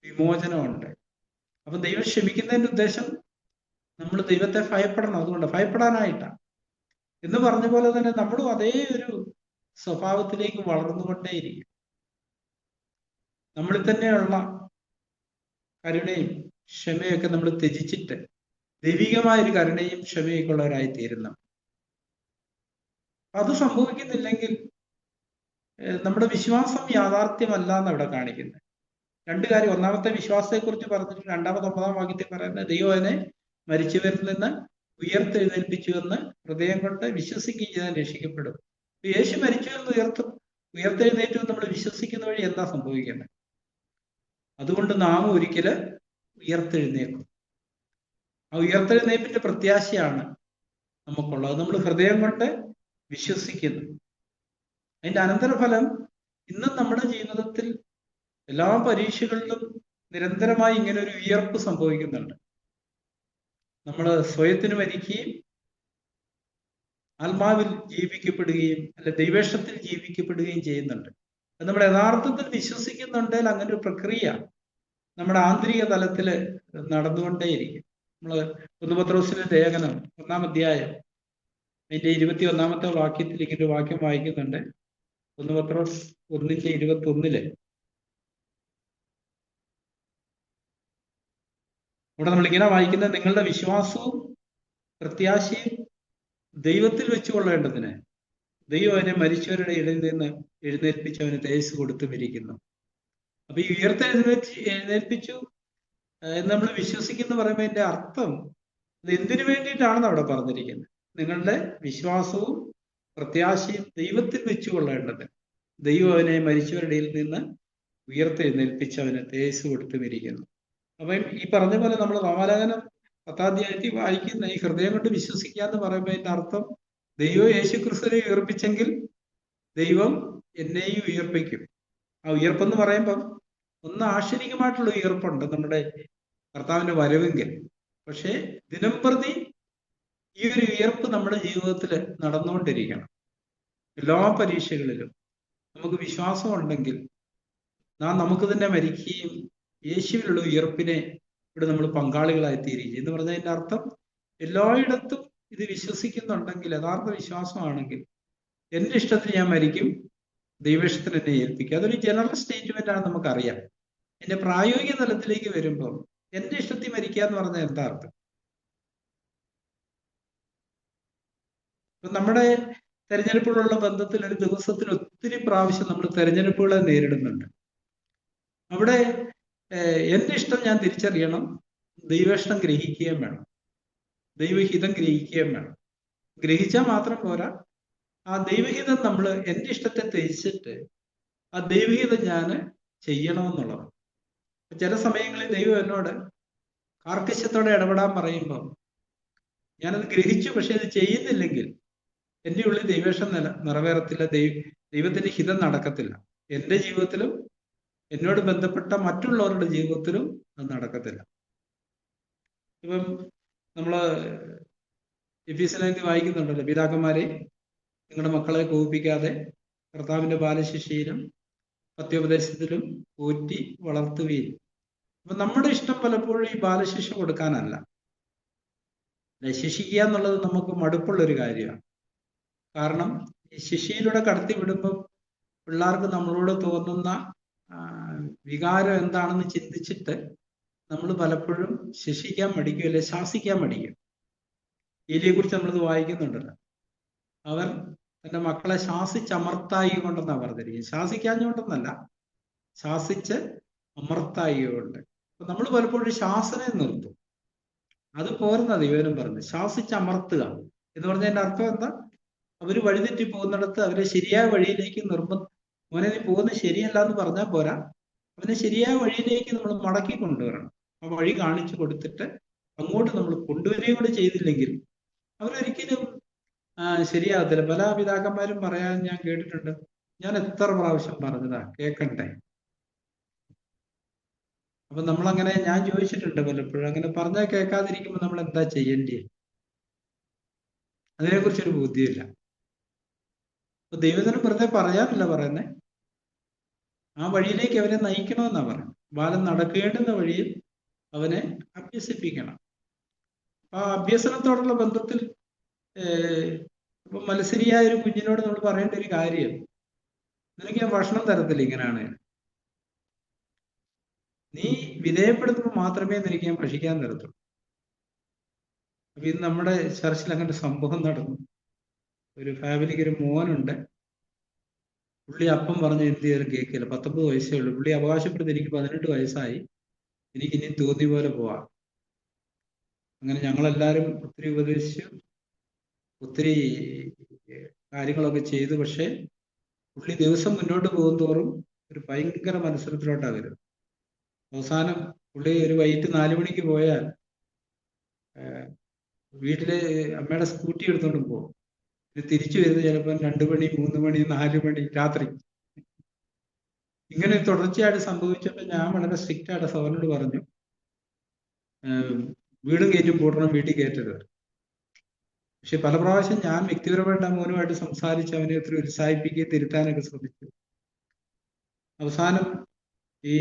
വിമോചനമുണ്ട്. അപ്പൊ ദൈവം ക്ഷമിക്കുന്നതിന്റെ ഉദ്ദേശം നമ്മൾ ദൈവത്തെ ഭയപ്പെടണം. അതുകൊണ്ട് ഭയപ്പെടാനായിട്ടാണ്. എന്ന് പറഞ്ഞ പോലെ തന്നെ നമ്മളും അതേ ഒരു സ്വഭാവത്തിലേക്ക് വളർന്നുകൊണ്ടേയിരിക്കും. നമ്മളിൽ തന്നെയുള്ള കരുണയും ക്ഷമയൊക്കെ നമ്മൾ ത്യജിച്ചിട്ട് ദൈവികമായൊരു കരുണയും ക്ഷമയൊക്കെ ഉള്ളവരായി തീരുന്നു. അത് സംഭവിക്കുന്നില്ലെങ്കിൽ നമ്മുടെ വിശ്വാസം യാഥാർത്ഥ്യമല്ല എന്ന് അവിടെ കാണിക്കുന്നത്. 2 കാര്യം. ഒന്നാമത്തെ വിശ്വാസത്തെക്കുറിച്ച് പറഞ്ഞിട്ട് 9-ാം വാക്യത്തിൽ പറയുന്നത്, ദൈവം അവനെ മരിച്ചവരിൽ നിന്ന് ഉയർത്തെഴുന്നേൽപ്പിച്ചുവെന്ന് ഹൃദയം കൊണ്ട് വിശ്വസിക്കുകയും ചെയ്താൽ രക്ഷിക്കപ്പെടും. യേശു മരിച്ചുവെന്ന് ഉയർത്തെഴുന്നേറ്റു നമ്മൾ വിശ്വസിക്കുന്ന വഴി എന്താ സംഭവിക്കുന്നത്? അതുകൊണ്ട് നാം ഒരിക്കല് ഉയർത്തെഴുന്നേൽക്കും. ആ ഉയർത്തെഴുന്നേൽപ്പിന്റെ പ്രത്യാശയാണ് നമുക്കുള്ളത്. നമ്മൾ ഹൃദയം കൊണ്ട് വിശ്വസിക്കുന്നു. അതിന്റെ അനന്തരഫലം ഇന്നും നമ്മുടെ ജീവിതത്തിൽ എല്ലാ പരീക്ഷകളിലും നിരന്തരമായി ഇങ്ങനെ ഒരു ഉയർപ്പ് സംഭവിക്കുന്നുണ്ട്. നമ്മൾ സ്വയത്തിന് മരിക്കുകയും ആത്മാവിൽ ജീവിക്കപ്പെടുകയും അല്ലെ ദൈവേഷ്ടത്തിൽ ജീവിക്കപ്പെടുകയും ചെയ്യുന്നുണ്ട്. അത് നമ്മൾ യഥാർത്ഥത്തിൽ വിശ്വസിക്കുന്നുണ്ടെങ്കിൽ അങ്ങനെ ഒരു പ്രക്രിയ നമ്മുടെ ആന്തരിക തലത്തിൽ നടന്നുകൊണ്ടേയിരിക്കും. നമ്മൾ 1 പത്രോസിലെ ലേഖനം 1-ാം അധ്യായം അതിന്റെ 21-ാമത്തെ വാക്യത്തിൽ ഇങ്ങനെ ഒരു വാക്യം വായിക്കുന്നുണ്ട്. 1 പത്രോസ് 1:21 അവിടെ നമ്മളിങ്ങനെ വായിക്കുന്നത്, നിങ്ങളുടെ വിശ്വാസവും പ്രത്യാശയും ദൈവത്തിൽ വെച്ചുകൊള്ളേണ്ടതിന് ദൈവം അവനെ മരിച്ചവരുടെ ഇടയിൽ നിന്ന് എഴുന്നേൽപ്പിച്ച് അവന് തേജസ്സ് കൊടുത്തുമിരിക്കുന്നു. അപ്പൊ ഈ എഴുന്നേൽപ്പിച്ചു എന്ന് നമ്മൾ വിശ്വസിക്കുന്ന പറയുമ്പോൾ അതിന്റെ അർത്ഥം ഇത് എന്തിനു വേണ്ടിയിട്ടാണെന്ന് അവിടെ പറഞ്ഞിരിക്കുന്നത്. നിങ്ങളുടെ വിശ്വാസവും പ്രത്യാശയും ദൈവത്തിൽ വെച്ചുകൊള്ളേണ്ടത് ദൈവം അവനെ മരിച്ചവരുടെ ഇടയിൽ നിന്ന് ഉയർത്തെഴുന്നേൽപ്പിച്ച് അവന് തേജസ്സ് കൊടുത്തുമിരിക്കുന്നു. അപ്പം ഈ പറഞ്ഞ പോലെ നമ്മൾ റോമാലേഖനം 10-ാം അധ്യായത്തിൽ വായിക്കുന്ന ഈ ഹൃദയം കൊണ്ട് വിശ്വസിക്കുക എന്ന് പറയുമ്പോൾ അതിന്റെ അർത്ഥം, ദൈവം യേശുക്രിസ്തുവിനെ ഉയർപ്പിച്ചെങ്കിൽ ദൈവം എന്നെയും ഉയർപ്പിക്കും. ആ ഉയർപ്പെന്ന് പറയുമ്പം ഒന്ന് ആശ്ചര്യമായിട്ടുള്ള ഉയർപ്പുണ്ട് നമ്മുടെ കർത്താവിന്റെ വരവെങ്കിൽ. പക്ഷെ ദിനം പ്രതി ഈ ഒരു ഉയർപ്പ് നമ്മുടെ ജീവിതത്തിൽ നടന്നുകൊണ്ടിരിക്കണം. എല്ലാ പരീക്ഷകളിലും നമുക്ക് വിശ്വാസം ഉണ്ടെങ്കിൽ നാം നമുക്ക് തന്നെ മരിക്കുകയും യേശുവിലുള്ള ഉയർപ്പിനെ ഇവിടെ നമ്മൾ പങ്കാളികളായി തീരുകയും എന്ന് പറഞ്ഞതിന്റെ അർത്ഥം, എല്ലായിടത്തും ഇത് വിശ്വസിക്കുന്നുണ്ടെങ്കിൽ, യഥാർത്ഥ വിശ്വാസമാണെങ്കിൽ എന്റെ ഇഷ്ടത്തിന് ഞാൻ മരിക്കും, ദൈവേഷ്ടത്തിന് എന്നെ ഏൽപ്പിക്കും. അതൊരു ജനറൽ സ്റ്റേറ്റ്മെന്റ് ആണ്, നമുക്കറിയാം. എന്റെ പ്രായോഗിക തലത്തിലേക്ക് വരുമ്പോൾ എന്റെ ഇഷ്ടത്തിൽ മരിക്കുക എന്ന് പറഞ്ഞാൽ എന്താ അർത്ഥം? ഇപ്പൊ നമ്മുടെ തെരഞ്ഞെടുപ്പുകളുള്ള ബന്ധത്തിൽ ഒരു ദിവസത്തിൽ ഒത്തിരി പ്രാവശ്യം നമ്മൾ തെരഞ്ഞെടുപ്പുകളെ നേരിടുന്നുണ്ട്. അവിടെ എന്റെ ഇഷ്ടം ഞാൻ തിരിച്ചറിയണം, ദൈവേഷ്ടം ഗ്രഹിക്കുകയും വേണം, ദൈവഹിതം ഗ്രഹിക്കുകയും വേണം. ഗ്രഹിച്ചാൽ മാത്രം പോരാ, ആ ദൈവഹിതം നമ്മൾ എന്റെ ഇഷ്ടത്തെ ത്യജിച്ചിട്ട് ആ ദൈവഹിതം ഞാൻ ചെയ്യണമെന്നുള്ളത്. ചില സമയങ്ങളിൽ ദൈവം എന്നോട് കാർക്കശ്യത്തോടെ ഇടപെടാൻ പറയുമ്പോൾ ഞാനത് ഗ്രഹിച്ചു, പക്ഷെ അത് ചെയ്യുന്നില്ലെങ്കിൽ എൻ്റെ ഉള്ളിൽ ദൈവേഷം നിറവേറത്തില്ല, ദൈവത്തിന്റെ ഹിതം നടക്കത്തില്ല. എൻ്റെ ജീവിതത്തിലും എന്നോട് ബന്ധപ്പെട്ട മറ്റുള്ളവരുടെ ജീവിതത്തിലും അത് നടക്കത്തില്ല. ഇപ്പം നമ്മള് എഫീസ്യനിൽ വായിക്കുന്നുണ്ടല്ലോ, പിതാക്കന്മാരെ നിങ്ങളുടെ മക്കളെ കോപിപ്പിക്കാതെ കർത്താവിന്റെ ബാലശിക്ഷയിലും പത്യോപദേശത്തിലും പോറ്റി വളർത്തുകയും. അപ്പൊ നമ്മുടെ ഇഷ്ടം പലപ്പോഴും ഈ ബാലശിക്ഷ കൊടുക്കാനല്ല, ശിക്ഷിക്കുക എന്നുള്ളത് നമുക്ക് മടുപ്പുള്ളൊരു കാര്യമാണ്. കാരണം ഈ ശിക്ഷയിലൂടെ കടത്തി വിടുമ്പോൾ പിള്ളേർക്ക് നമ്മളോട് തോന്നുന്ന വികാരം എന്താണെന്ന് ചിന്തിച്ചിട്ട് നമ്മൾ പലപ്പോഴും ശിക്ഷിക്കാൻ മടിക്കും, അല്ലെ ശാസിക്കാൻ മടിക്കും. ഏലിയെ കുറിച്ച് നമ്മളിത് വായിക്കുന്നുണ്ടല്ലോ, അവൻ തന്റെ മക്കളെ ശാസിച്ചമർത്തായി കൊണ്ടെന്നാണ് പറഞ്ഞിരിക്കുന്നത്. ശാസിക്കാഞ്ഞുകൊണ്ടെന്നല്ല, ശാസിച്ച് അമർത്തായി കൊണ്ട്. അപ്പൊ നമ്മൾ പലപ്പോഴും ശാസനം നിർത്തും. അത് പോരുന്ന ദൈവനും പറഞ്ഞു, ശാസിച്ചമർത്തുക എന്ന് പറഞ്ഞതിന്റെ അർത്ഥം എന്താ? അവര് വഴിതെറ്റി പോകുന്നിടത്ത് അവരെ ശരിയായ വഴിയിലേക്ക് മോനെ നീ പോകുന്നത് ശരിയല്ല എന്ന് പറഞ്ഞാൽ പോരാ, അവനെ ശരിയായ വഴിയിലേക്ക് നമ്മൾ മടക്കി കൊണ്ടുവരണം. ആ വഴി കാണിച്ചു കൊടുത്തിട്ട് അങ്ങോട്ട് നമ്മൾ കൊണ്ടുവരികയും കൂടെ ചെയ്തില്ലെങ്കിൽ അവരൊരിക്കലും ശരിയാകത്തില്ല. പല പിതാക്കന്മാരും പറയാൻ ഞാൻ കേട്ടിട്ടുണ്ട്, ഞാൻ എത്ര പ്രാവശ്യം പറഞ്ഞതാ, കേൾക്കണ്ടേ. അപ്പൊ നമ്മളങ്ങനെ ഞാൻ ചോദിച്ചിട്ടുണ്ട് പലപ്പോഴും, അങ്ങനെ പറഞ്ഞാൽ കേൾക്കാതിരിക്കുമ്പോൾ നമ്മൾ എന്താ ചെയ്യേണ്ടി? അതിനെക്കുറിച്ചൊരു ബോധ്യമില്ല. അപ്പൊ ദൈവത്തിന് വെറുതെ പറയാനല്ല പറയുന്നത്, ആ വഴിയിലേക്ക് അവനെ നയിക്കണമെന്നാ പറയുന്നത്. ബാലൻ നടക്കേണ്ടുന്ന വഴിയിൽ അവനെ അഭ്യസിപ്പിക്കണം. ആ അഭ്യസനത്തോടുള്ള ബന്ധത്തിൽ ഇപ്പൊ മത്സരിയായ ഒരു കുഞ്ഞിനോട് നമ്മൾ പറയേണ്ട ഒരു കാര്യം, നിനക്ക് ഞാൻ ഭക്ഷണം തരത്തില്ല ഇങ്ങനെയാണ്, നീ വിധേയപ്പെടുത്തുമ്പോൾ മാത്രമേ നിനക്ക് ഞാൻ ഭക്ഷിക്കാൻ തരത്തുള്ളൂ. അപ്പൊ ഇന്ന് നമ്മുടെ ചർച്ചിൽ അങ്ങനെ സംഭവം നടന്നു. ഒരു ഫാമിലിക്ക് ഒരു മോനുണ്ട്, പുള്ളി അപ്പം പറഞ്ഞ് എന്ത് ചെയ്താലും കേൾക്കില്ല. 19 വയസ്സേ ഉള്ളൂ. പുള്ളി അവകാശപ്പെടുത്തി എനിക്ക് 18 വയസ്സായി, എനിക്ക് ഇനി തോന്നിയ പോലെ പോവാം. അങ്ങനെ ഞങ്ങളെല്ലാവരും ഒത്തിരി ഉപദേശിച്ചു, ഒത്തിരി കാര്യങ്ങളൊക്കെ ചെയ്തു. പക്ഷെ പുള്ളി ദിവസം മുന്നോട്ട് പോകും തോറും ഒരു ഭയങ്കര മത്സരത്തിലോട്ടാണ് വരുന്നത്. അവസാനം പുള്ളി ഒരു വൈകിട്ട് 4 മണിക്ക് പോയാൽ വീട്ടില് അമ്മയുടെ സ്കൂട്ടി എടുത്തോണ്ട് പോകും. തിരിച്ചു വരുന്നത് ചിലപ്പോൾ 2 മണി 3 മണി 4 മണി രാത്രി. ഇങ്ങനെ തുടർച്ചയായിട്ട് സംഭവിച്ചപ്പോൾ ഞാൻ വളരെ സ്ട്രിക്റ്റ് ആയിട്ട് സഹോദരനോട് പറഞ്ഞു, വീടും കയറ്റും പൂട്ടണം, വീട്ടിൽ കയറ്റരുത്. പക്ഷെ പല പ്രാവശ്യം ഞാൻ വ്യക്തിപരമായിട്ട് ആ മോനുമായിട്ട് സംസാരിച്ച് അവനെ ഒത്തിരി ഉത്സാഹിപ്പിക്കുകയും തിരുത്താനൊക്കെ ശ്രമിച്ചു. അവസാനം ഈ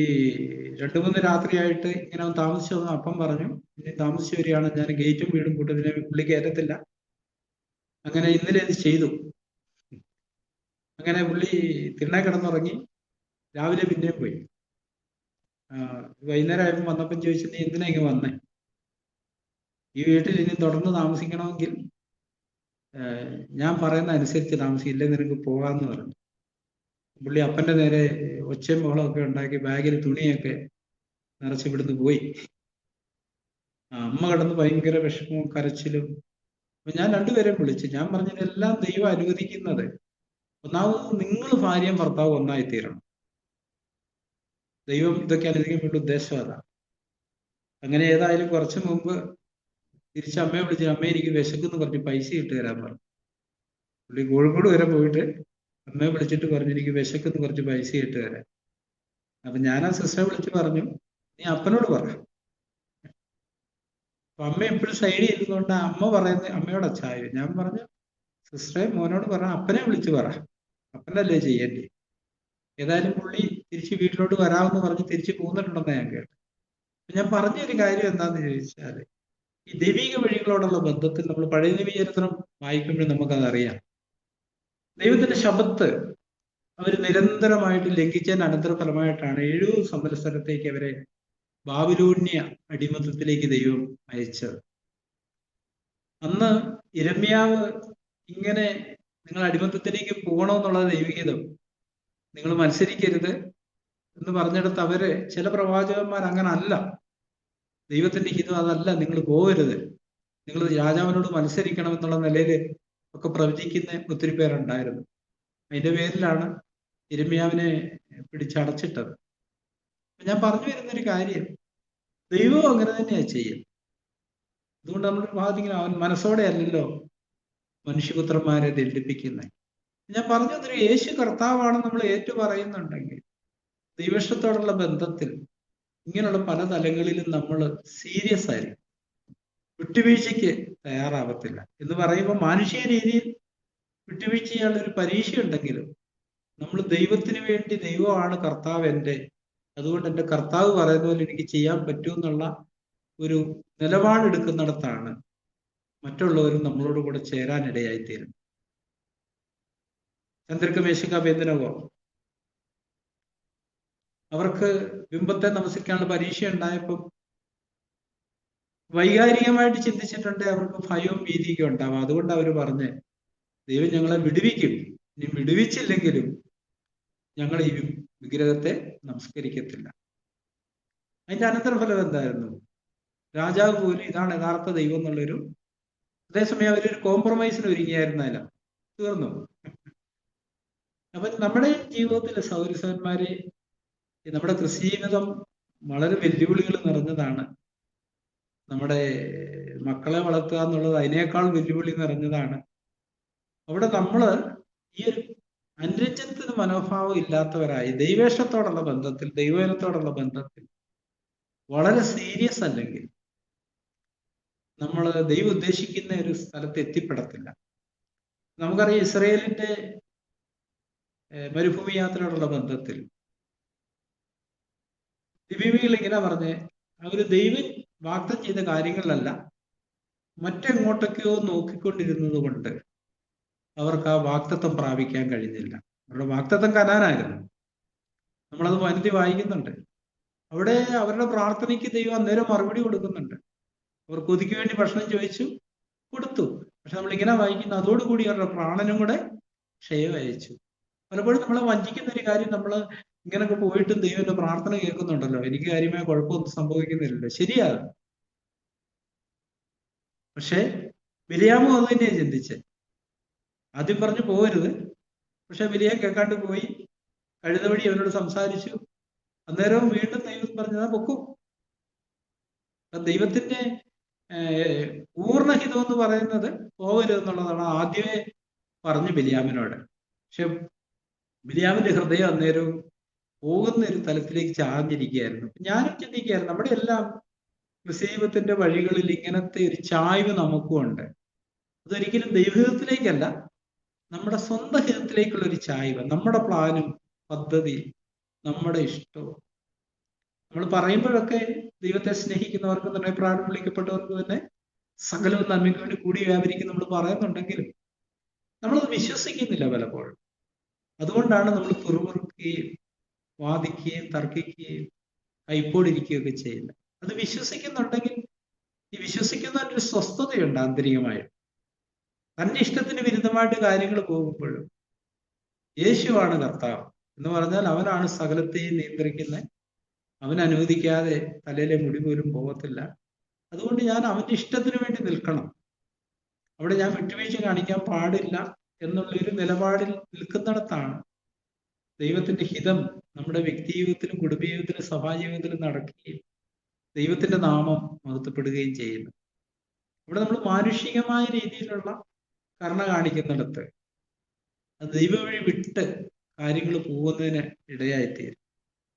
2-3 രാത്രിയായിട്ട് ഇങ്ങനെ അവൻ താമസിച്ചു വന്നു. അപ്പം പറഞ്ഞു, ഇനി താമസിച്ചു വരികയാണ്, ഞാൻ ഗേറ്റും വീടും പൂട്ടതിനെ പുള്ളി കയറ്റത്തില്ല. അങ്ങനെ ഇന്നലെ ഇത് ചെയ്തു. അങ്ങനെ പുള്ളി തിണ്ണെ കിടന്നുറങ്ങി. രാവിലെ പിന്നെയും പോയി. വൈകുന്നേരം ആയപ്പോൾ വന്നപ്പം ചോദിച്ചു, നീ എന്തിനാ ഇങ്ങനെ വന്നേ? ഈ വീട്ടിൽ ഇനി തുടർന്ന് താമസിക്കണമെങ്കിൽ ഞാൻ പറയുന്ന അനുസരിച്ച് താമസിക്കില്ലേ, നിനക്ക് പോകാമെന്ന് പറഞ്ഞു. പുള്ളി അപ്പൻ്റെ നേരെ ഒച്ചയും ബഹളമൊക്കെ ഉണ്ടാക്കി ബാഗിൽ തുണിയൊക്കെ നിറച്ച് ഇവിടുന്ന് പോയി. അമ്മ കിടന്ന് ഭയങ്കര വിഷമവും കരച്ചിലും. അപ്പൊ ഞാൻ രണ്ടുപേരെയും വിളിച്ചു. ഞാൻ പറഞ്ഞതെല്ലാം ദൈവം അനുവദിക്കുന്നത്, ഒന്നാമത് നിങ്ങൾ ഭാര്യയും ഭർത്താവും ഒന്നായി തീരണം. ദൈവം ഇതൊക്കെ അനുവദിക്കാൻ വേണ്ട ഉദ്ദേശം അതാണ്. അങ്ങനെ ഏതായാലും കുറച്ചു മുമ്പ് തിരിച്ച് അമ്മയെ വിളിച്ചു, അമ്മ എനിക്ക് വിശക്കെന്ന് പറഞ്ഞ് പൈസ ഇട്ട് തരാൻ പറഞ്ഞു. പുള്ളി കോഴിക്കോട് വരെ പോയിട്ട് അമ്മയെ വിളിച്ചിട്ട് പറഞ്ഞു, എനിക്ക് വിശക്കെന്ന് കുറച്ച് പൈസ ഇട്ട് തരാൻ. അപ്പൊ ഞാൻ ആ സിസ്റ്ററെ വിളിച്ച് പറഞ്ഞു, നീ അപ്പനോട് പറ. അപ്പൊ അമ്മ എപ്പോഴും സൈഡ് ചെയ്തുകൊണ്ട് അമ്മ പറയുന്നത് അമ്മയോട് അച്ചായോ. ഞാൻ പറഞ്ഞു, സിസ്റ്ററെ മോനോട് പറ, അപ്പനെ വിളിച്ച് പറ, അപ്പനല്ലേ ചെയ്യേണ്ടി. ഏതായാലും പുള്ളി തിരിച്ച് വീട്ടിലോട്ട് വരാമെന്ന് പറഞ്ഞ് തിരിച്ച് പോന്നിട്ടുണ്ടെന്ന് ഞാൻ കേട്ടു. ഞാൻ പറഞ്ഞൊരു കാര്യം എന്താന്ന് ചോദിച്ചാല്, ഈ ദൈവിക വഴികളോടുള്ള ബന്ധത്തിൽ നമ്മൾ പഴയ നിയമ ചരിത്രം വായിക്കുമ്പോൾ നമുക്കതറിയാം. ദൈവത്തിന്റെ ശബത്ത് അവർ നിരന്തരമായിട്ട് ലംഘിച്ചതിന് അനന്തരഫലമായിട്ടാണ് 70 സംവത്സരത്തേക്ക് അവരെ ബാബിലോന്യ അടിമത്തത്തിലേക്ക് ദൈവം അയച്ചത്. അന്ന് യിരെമ്യാവ് ഇങ്ങനെ നിങ്ങൾ അടിമത്തത്തിലേക്ക് പോകണമെന്നുള്ളത് ദൈവഹിതം, നിങ്ങൾ മത്സരിക്കരുത് എന്ന് പറഞ്ഞെടുത്ത് അവര് ചില പ്രവാചകന്മാർ അങ്ങനെ അല്ല, ദൈവത്തിന്റെ ഹിതം അതല്ല, നിങ്ങൾ പോകരുത്, നിങ്ങൾ രാജാവിനോട് മത്സരിക്കണം എന്നുള്ള നിലയിൽ ഒക്കെ പ്രവചിക്കുന്ന ഒത്തിരി പേരുണ്ടായിരുന്നു. അതിന്റെ പേരിലാണ് യിരെമ്യാവിനെ പിടിച്ചടച്ചിട്ടത്. ഞാൻ പറഞ്ഞു വരുന്നൊരു കാര്യം, ദൈവം അങ്ങനെ തന്നെയാ ചെയ്യും. അതുകൊണ്ട് നമ്മൾ ബാധിക്കുന്ന അവൻ മനസ്സോടെ അല്ലല്ലോ മനുഷ്യപുത്രന്മാരെ ദണ്ഡിപ്പിക്കുന്നത്. ഞാൻ പറഞ്ഞതൊരു യേശു കർത്താവാണെന്ന് നമ്മൾ ഏറ്റു പറയുന്നുണ്ടെങ്കിൽ ദൈവേഷ്ടത്തോടുള്ള ബന്ധത്തിൽ ഇങ്ങനെയുള്ള പല തലങ്ങളിലും നമ്മൾ സീരിയസ് ആയിരിക്കും, വിട്ടുവീഴ്ചയ്ക്ക് തയ്യാറാവത്തില്ല. എന്ന് പറയുമ്പോൾ മാനുഷിക രീതിയിൽ വിട്ടുവീഴ്ച ചെയ്യാനുള്ള ഒരു പരീക്ഷ ഉണ്ടെങ്കിലും നമ്മൾ ദൈവത്തിന് വേണ്ടി, ദൈവമാണ് കർത്താവ് എൻ്റെ, അതുകൊണ്ട് എൻ്റെ കർത്താവ് പറയുന്ന പോലെ എനിക്ക് ചെയ്യാൻ പറ്റുമെന്നുള്ള ഒരു നിലപാടെടുക്കുന്നിടത്താണ് മറ്റുള്ളവരും നമ്മളോട് കൂടെ ചേരാനിടയായിത്തീരും. ചന്ദ്രക്ക് മേശക വേദനവോ അവർക്ക് ബിംബത്തെ നമസ്കരിക്കാനുള്ള പരീക്ഷ ഉണ്ടായപ്പം വൈകാരികമായിട്ട് ചിന്തിച്ചിട്ടുണ്ട്, അവർക്ക് ഭയവും ഭീതിയൊക്കെ ഉണ്ടാവും. അതുകൊണ്ട് അവർ പറഞ്ഞ് ദൈവം ഞങ്ങളെ വിടുവിക്കും, ഇനി വിടുവിച്ചില്ലെങ്കിലും ഞങ്ങൾ ഈ വിഗ്രഹത്തെ നമസ്കരിക്കത്തില്ല. അതിന്റെ അനന്തരഫലം എന്തായിരുന്നു? രാജാവ് പോലും ഇതാണ് യഥാർത്ഥ ദൈവം എന്നുള്ളൊരു, അതേസമയം അവരൊരു കോംപ്രമൈസിന് ഒരുങ്ങിയായിരുന്നല്ല, തീർന്നു. അപ്പൊ നമ്മുടെ ജീവിതത്തിലെ സൗരസവന്മാരെ, നമ്മുടെ ക്രിസ്തീയജീവിതം വളരെ വെല്ലുവിളികൾ നിറഞ്ഞതാണ്. നമ്മുടെ മക്കളെ വളർത്തുക എന്നുള്ളത് അതിനേക്കാൾ വെല്ലുവിളി നിറഞ്ഞതാണ്. അവിടെ നമ്മൾ ഈ ഒരു അനുരഞ്ജനത്തിന് മനോഭാവം ഇല്ലാത്തവരായി ദൈവേഷ്ടത്തോടുള്ള ബന്ധത്തിൽ, ദൈവജനത്തോടുള്ള ബന്ധത്തിൽ വളരെ സീരിയസ് അല്ലെങ്കിൽ നമ്മൾ ദൈവം ഉദ്ദേശിക്കുന്ന ഒരു സ്ഥലത്ത് എത്തിപ്പെടത്തില്ല. നമുക്കറിയാം ഇസ്രയേലിന്റെ മരുഭൂമി യാത്രയോടുള്ള ബന്ധത്തിൽ ലിബിമികൾ ഇങ്ങനെ പറഞ്ഞ് അവര് ദൈവം വാഗ്ദത്തം ചെയ്ത കാര്യങ്ങളിലല്ല മറ്റെങ്ങോട്ടൊക്കെയോ നോക്കിക്കൊണ്ടിരുന്നത് കൊണ്ട് അവർക്ക് ആ വാഗ്ദത്തം പ്രാപിക്കാൻ കഴിഞ്ഞില്ല. അവരുടെ വാഗ്ദത്തം കനാനായിരുന്നു. നമ്മളത് വനിതി വായിക്കുന്നുണ്ട്. അവിടെ അവരുടെ പ്രാർത്ഥനയ്ക്ക് ദൈവം അന്നേരം മറുപടി കൊടുക്കുന്നുണ്ട്. അവർ കൊതിക്ക് വേണ്ടി ഭക്ഷണം ചോദിച്ചു, കൊടുത്തു. പക്ഷെ നമ്മളിങ്ങനെ വായിക്കുന്നു, അതോടുകൂടി അവരുടെ പ്രാണനും കൂടെ ക്ഷയം അയച്ചു. പലപ്പോഴും നമ്മളെ വഞ്ചിക്കുന്ന ഒരു കാര്യം, നമ്മൾ ഇങ്ങനൊക്കെ പോയിട്ടും ദൈവന്റെ പ്രാർത്ഥന കേൾക്കുന്നുണ്ടല്ലോ, എനിക്ക് കാര്യമായ കുഴപ്പമൊന്നും സംഭവിക്കുന്നില്ലല്ലോ. ശരിയാണ്. പക്ഷെ ബിലിയാമും അത് തന്നെയാണ് ചിന്തിച്ചത്. ആദ്യം പറഞ്ഞു പോകരുത്, പക്ഷെ ബിലിയാം കേൾക്കാണ്ട് പോയി. കഴുതവഴി അവനോട് സംസാരിച്ചു. അന്നേരവും വീണ്ടും ദൈവം പറഞ്ഞതാ പൊക്കും. ദൈവത്തിന്റെ പൂർണ്ണഹിതം എന്ന് പറയുന്നത് പോകരുതെന്നുള്ളതാണ് ആദ്യമേ പറഞ്ഞു ബിലിയാമിനോട്. പക്ഷെ ബിലിയാമിന്റെ ഹൃദയം അന്നേരവും പോകുന്ന ഒരു തലത്തിലേക്ക് ചാഞ്ഞിരിക്കുകയായിരുന്നു. ഞാനും ചിന്തിക്കുകയായിരുന്നു, നമ്മുടെ എല്ലാം ക്രിസ്തീയത്തിന്റെ വഴികളിൽ ഇങ്ങനത്തെ ഒരു ചായ്വ് നമുക്കും ഉണ്ട്. അതൊരിക്കലും ദൈവഹിതത്തിലേക്കല്ല, നമ്മുടെ സ്വന്തം ഹിതത്തിലേക്കുള്ള ഒരു ചായ്വ്, നമ്മുടെ പ്ലാനും പദ്ധതി, നമ്മുടെ ഇഷ്ടവും. നമ്മൾ പറയുമ്പോഴൊക്കെ ദൈവത്തെ സ്നേഹിക്കുന്നവർക്ക് തന്നെ, പ്രാണം വിളിക്കപ്പെട്ടവർക്ക് തന്നെ സകലവും നന്മയ്ക്ക് വേണ്ടി കൂടി വ്യാപരിക്കും നമ്മൾ പറയുന്നുണ്ടെങ്കിലും നമ്മളത് വിശ്വസിക്കുന്നില്ല പലപ്പോഴും. അതുകൊണ്ടാണ് നമ്മൾ തുറുമുറുക്കുകയും വാദിക്കുകയും തർക്കിക്കുകയും കൈപ്പോടിരിക്കുകയൊക്കെ ചെയ്യുന്നത്. അത് വിശ്വസിക്കുന്നുണ്ടെങ്കിൽ ഈ വിശ്വസിക്കുന്നതിനൊരു സ്വസ്ഥതയുണ്ട് ആന്തരികമായിട്ട്. തൻ്റെ ഇഷ്ടത്തിന് വിരുദ്ധമായിട്ട് കാര്യങ്ങൾ പോകുമ്പോഴും യേശുവാണ് കർത്താവ് എന്ന് പറഞ്ഞാൽ അവനാണ് സകലത്തെയും നിയന്ത്രിക്കുന്നത്. അവൻ അനുവദിക്കാതെ തലയിലെ മുടി പോലും പോകത്തില്ല. അതുകൊണ്ട് ഞാൻ അവന്റെ ഇഷ്ടത്തിന് വേണ്ടി നിൽക്കണം, അവിടെ ഞാൻ വിട്ടുവീഴ്ച കാണിക്കാൻ പാടില്ല എന്നുള്ളൊരു നിലപാടിൽ നിൽക്കുന്നിടത്താണ് ദൈവത്തിന്റെ ഹിതം നമ്മുടെ വ്യക്തിജീവിതത്തിലും കുടുംബജീവിതത്തിലും സഭാജീവിതത്തിലും നടക്കുകയും ദൈവത്തിന്റെ നാമം മഹത്വപ്പെടുകയും ചെയ്യുന്നു. ഇവിടെ നമ്മൾ മാനുഷികമായ രീതിയിലുള്ള കരുണ കാണിക്കുന്നിടത്ത് അത് ദൈവം വഴി വിട്ട് കാര്യങ്ങൾ പോകുന്നതിന് ഇടയായിത്തീരും.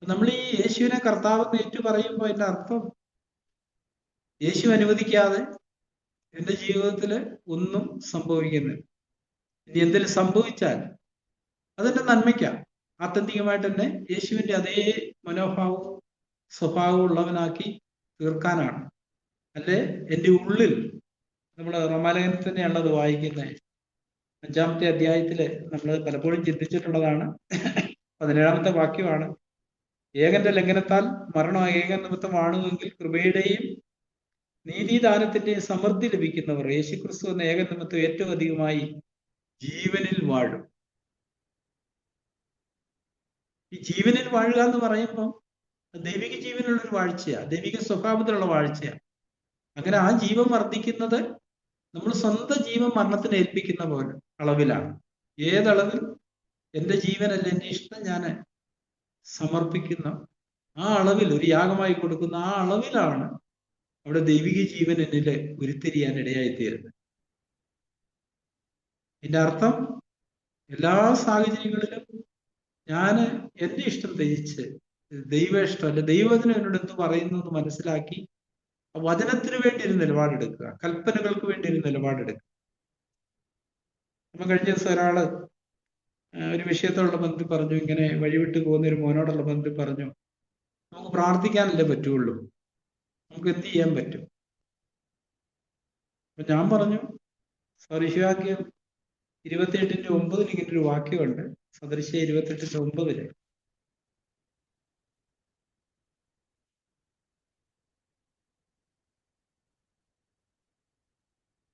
നമ്മൾ ഈ യേശുവിനെ കർത്താവെന്ന് ഏറ്റു പറയുമ്പോൾ അതിന്റെ അർത്ഥം, യേശു അനുവദിക്കാതെ എൻ്റെ ജീവിതത്തിൽ ഒന്നും സംഭവിക്കുന്നില്ല. ഇനി എന്തെങ്കിലും സംഭവിച്ചാൽ അതെന്റെ നന്മയ്ക്കാം. ആത്യന്തികമായിട്ട് തന്നെ യേശുവിന്റെ അതേ മനോഭാവവും സ്വഭാവവും ഉള്ളവനാക്കി തീർക്കാനാണ്. അല്ലെ എൻ്റെ ഉള്ളിൽ, നമ്മൾ റോമാലേഖനത്തിൽ തന്നെയാണത് വായിക്കുന്നത്. 5-ാമത്തെ അധ്യായത്തില് നമ്മൾ പലപ്പോഴും ചിന്തിച്ചിട്ടുള്ളതാണ്. 17-ാമത്തെ വാക്യമാണ്, ഏകന്റെ ലംഘനത്താൽ മരണം ഏകൻ നിമിത്തമാണുവെങ്കിൽ കൃപയുടെയും നീതിദാനത്തിന്റെയും സമൃദ്ധി ലഭിക്കുന്നവർ യേശുക്രിസ്തു എന്ന ഏകൻ നിമിത്തം ഏറ്റവും അധികമായി ജീവനിൽ വാഴും. ഈ ജീവനിൽ വാഴുക എന്ന് പറയുമ്പോൾ ദൈവിക ജീവനുള്ള ഒരു വാഴ്ചയാണ്, ദൈവിക സ്വഭാവത്തിലുള്ള വാഴ്ചയാണ്. അങ്ങനെ ആ ജീവൻ വർദ്ധിക്കുന്നത് നമ്മൾ സ്വന്തം ജീവൻ മരണത്തിന് ഏൽപ്പിക്കുന്ന പോലെ അളവിലാണ്. ഏതളവിൽ എൻ്റെ ജീവനല്ല, എൻ്റെ ഇഷ്ടം ഞാൻ സമർപ്പിക്കുന്ന ആ അളവിൽ, ഒരു യാഗമായി കൊടുക്കുന്ന ആ അളവിലാണ് അവിടെ ദൈവിക ജീവൻ എന്നില് ഉരുത്തിരിയാൻ ഇടയായിത്തീരുന്നത്. ഇതിന്റെ അർത്ഥം എല്ലാ സാഹചര്യങ്ങളിലും ഞാൻ എൻ്റെ ഇഷ്ടം ത്യജിച്ച് ദൈവ ഇഷ്ടം അല്ലെ, ദൈവത്തിന് എന്നോട് എന്ത് പറയുന്നു എന്ന് മനസ്സിലാക്കി വചനത്തിന് വേണ്ടി ഒരു നിലപാടെടുക്കുക, കൽപ്പനകൾക്ക് വേണ്ടി ഒരു നിലപാടെടുക്കുക. നമ്മൾ കഴിഞ്ഞ ദിവസം ഒരാള് ഒരു വിഷയത്തോടുള്ള ബന്ധത്തിൽ പറഞ്ഞു, ഇങ്ങനെ വഴിവിട്ട് പോകുന്ന ഒരു മോനോടുള്ള ബന്ധത്തിൽ പറഞ്ഞു, നമുക്ക് പ്രാർത്ഥിക്കാനല്ലേ പറ്റുള്ളൂ, നമുക്ക് എന്ത് ചെയ്യാൻ പറ്റും? അപ്പൊ ഞാൻ പറഞ്ഞു, സദൃശവാക്യം 28:9 ഇങ്ങനെ ഒരു വാക്യമുണ്ട്. സദൃശ 28:9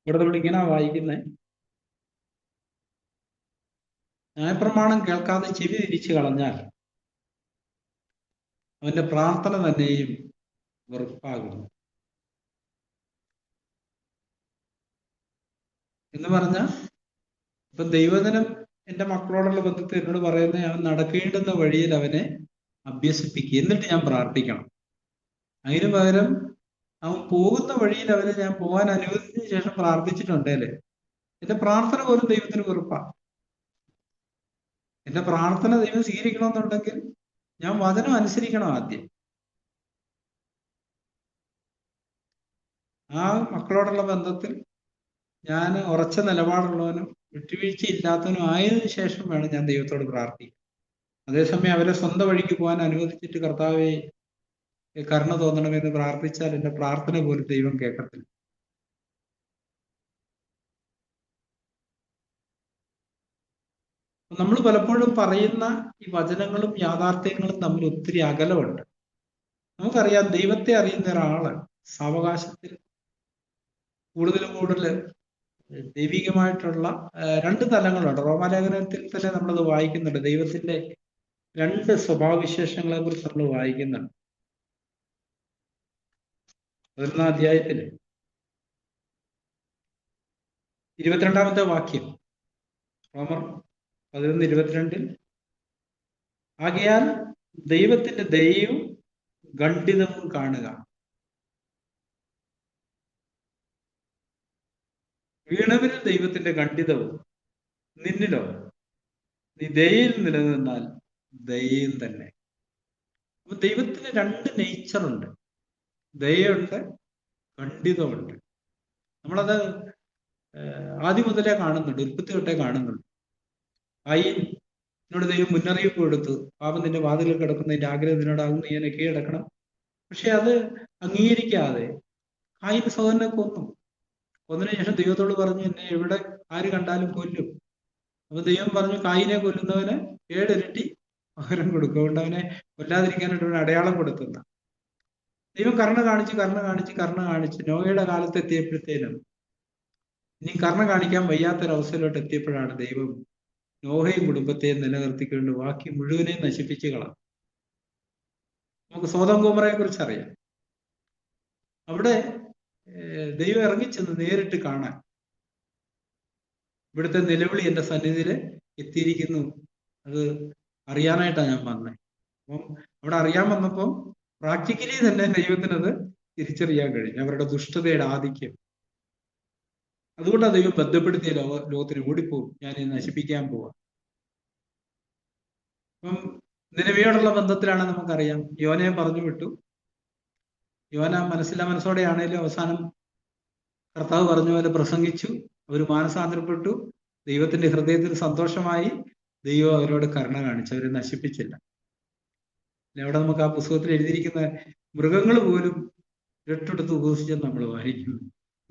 ഇവിടെ നമ്മൾ ഇങ്ങനെ വായിക്കുന്നത്, ന്യായപ്രമാണം കേൾക്കാതെ ചെവി തിരിച്ചു കളഞ്ഞാൽ അവന്റെ പ്രാർത്ഥന തന്നെയും വെറുപ്പാകുന്നു എന്ന് പറഞ്ഞ, ഇപ്പൊ ദൈവജനം എൻ്റെ മക്കളോടുള്ള ബന്ധത്തിൽ എന്നോട് പറയുന്നത്, അവൻ നടക്കേണ്ടുന്ന വഴിയിൽ അവനെ അഭ്യസിപ്പിക്കുക, എന്നിട്ട് ഞാൻ പ്രാർത്ഥിക്കണം. അതിന് പകരം അവൻ പോകുന്ന വഴിയിൽ അവനെ ഞാൻ പോകാൻ അനുവദിച്ചതിന് ശേഷം പ്രാർത്ഥിച്ചിട്ടുണ്ടല്ലേ, എന്റെ പ്രാർത്ഥന പോലും ദൈവത്തിന് വെറുപ്പാണ്. എന്റെ പ്രാർത്ഥന ദൈവം സ്വീകരിക്കണമെന്നുണ്ടെങ്കിൽ ഞാൻ വചനം അനുസരിക്കണം ആദ്യം. ആ മക്കളോടുള്ള ബന്ധത്തിൽ ഞാൻ ഉറച്ച നിലപാടുള്ളവനും വിട്ടുവീഴ്ച ഇല്ലാത്തവനും ആയതിനു ശേഷം വേണം ഞാൻ ദൈവത്തോട് പ്രാർത്ഥിക്കാൻ. അതേസമയം അവരെ സ്വന്തം വഴിക്ക് പോകാൻ അനുവദിച്ചിട്ട് കർത്താവെ കരുണ തോന്നണമെന്ന് പ്രാർത്ഥിച്ചാൽ എൻ്റെ പ്രാർത്ഥന പോലും ദൈവം കേൾക്കത്തില്ല. നമ്മൾ പലപ്പോഴും പറയുന്ന ഈ വചനങ്ങളും യാഥാർത്ഥ്യങ്ങളും തമ്മിൽ ഒത്തിരി അകലമുണ്ട്. നമുക്കറിയാം, ദൈവത്തെ അറിയുന്ന ഒരാള് സാവകാശത്തിൽ കൂടുതൽ ദൈവികമായിട്ടുള്ള 2 തലങ്ങളുണ്ട്. റോമാലേഖനത്തിൽ തന്നെ നമ്മളത് വായിക്കുന്നുണ്ട്. ദൈവത്തിന്റെ 2 സ്വഭാവവിശേഷങ്ങളെ കുറിച്ച് നമ്മൾ വായിക്കുന്നുണ്ട്. 11-ാം അധ്യായത്തിൽ 22-ാമത്തെ വാക്യം, റോമർ 11:22, ആകയാൽ ദൈവത്തിന്റെ ദയയും ഖണ്ഡിതവും കാണുക, വീണവരിൽ ദൈവത്തിന്റെ ഖണ്ഡിതവും, നിന്നിലോ നീ ദയയിൽ നിലനിന്നാൽ ദയയും തന്നെ. അപ്പൊ ദൈവത്തിന് 2 നേച്ചറുണ്ട്, ദയയുണ്ട്, ഖണ്ഡിതമുണ്ട്. നമ്മളത് ആദ്യം മുതലേ കാണുന്നുണ്ട്, ഉൽപ്പത്തി തൊട്ടേ കാണുന്നുണ്ട്. എന്നോട് ദൈവം മുന്നറിയിപ്പ് കൊടുത്തു, പാപം നിന്റെ വാതിലിൽ കിടക്കുന്നതിന്റെ ആഗ്രഹം നിന്നോടാകും, നീ എന്നെ കീഴടക്കണം. പക്ഷെ അത് അംഗീകരിക്കാതെ കായിൻ സഹോദരനെ കൊന്നതിന് ശേഷം ദൈവത്തോട് പറഞ്ഞു, എന്നെ എവിടെ ആര് കണ്ടാലും കൊല്ലും. അപ്പൊ ദൈവം പറഞ്ഞു, കായിനെ കൊല്ലുന്നവന് 7 ഇരട്ടി പകരം കൊടുക്കും. അതുകൊണ്ട് അവനെ കൊല്ലാതിരിക്കാനായിട്ട് ഒരു അടയാളം കൊടുക്കുന്ന ദൈവം കരുണ കാണിച്ച് നോഹയുടെ കാലത്ത് എത്തിയപ്പോഴത്തേനും ഇനി കരുണ കാണിക്കാൻ വയ്യാത്തൊരവസ്ഥയിലോട്ട് എത്തിയപ്പോഴാണ് ദൈവം നോഹയും കുടുംബത്തെയും നിലനിർത്തിക്കൊണ്ട് ബാക്കി മുഴുവനെയും നശിപ്പിച്ച് കളഞ്ഞു. നമുക്ക് സോദോം ഗോമോറയെ കുറിച്ച് അറിയാം. അവിടെ ദൈവം ഇറങ്ങിച്ചെന്ന് നേരിട്ട് കാണാൻ, ഇവിടുത്തെ നിലവിളി എൻ്റെ സന്നിധിയിൽ എത്തിയിരിക്കുന്നു, അത് അറിയാനായിട്ടാണ് ഞാൻ വന്നത്. അപ്പം അവിടെ അറിയാൻ വന്നപ്പം പ്രാക്ടിക്കലി തന്നെ ദൈവത്തിനത് തിരിച്ചറിയാൻ കഴിഞ്ഞു, അവരുടെ ദുഷ്ടതയുടെ ആധിക്യം. അതുകൊണ്ടാണ് ദൈവം ബന്ധപ്പെടുത്തിയ ലോകത്തിന് ഓടിപ്പോകും, ഞാൻ നശിപ്പിക്കാൻ പോവാം. അപ്പം നിനവിയോടുള്ള ബന്ധത്തിലാണ് നമുക്കറിയാം, യോനയെ പറഞ്ഞു വിട്ടു. യോന മനസ്സോടെയാണേലും അവസാനം കർത്താവ് പറഞ്ഞ പോലെ പ്രസംഗിച്ചു, അവർ മാനസാന്തരപ്പെട്ടു, ദൈവത്തിന്റെ ഹൃദയത്തിന് സന്തോഷമായി, ദൈവം അവരോട് കരുണ കാണിച്ചു, അവരെ നശിപ്പിച്ചില്ല. അവിടെ നമുക്ക് ആ പുസ്തകത്തിൽ എഴുതിയിരിക്കുന്ന മൃഗങ്ങൾ പോലും രട്ടെടുത്ത് ഉപസിച്ചെന്ന് നമ്മൾ വായിക്കുന്നു.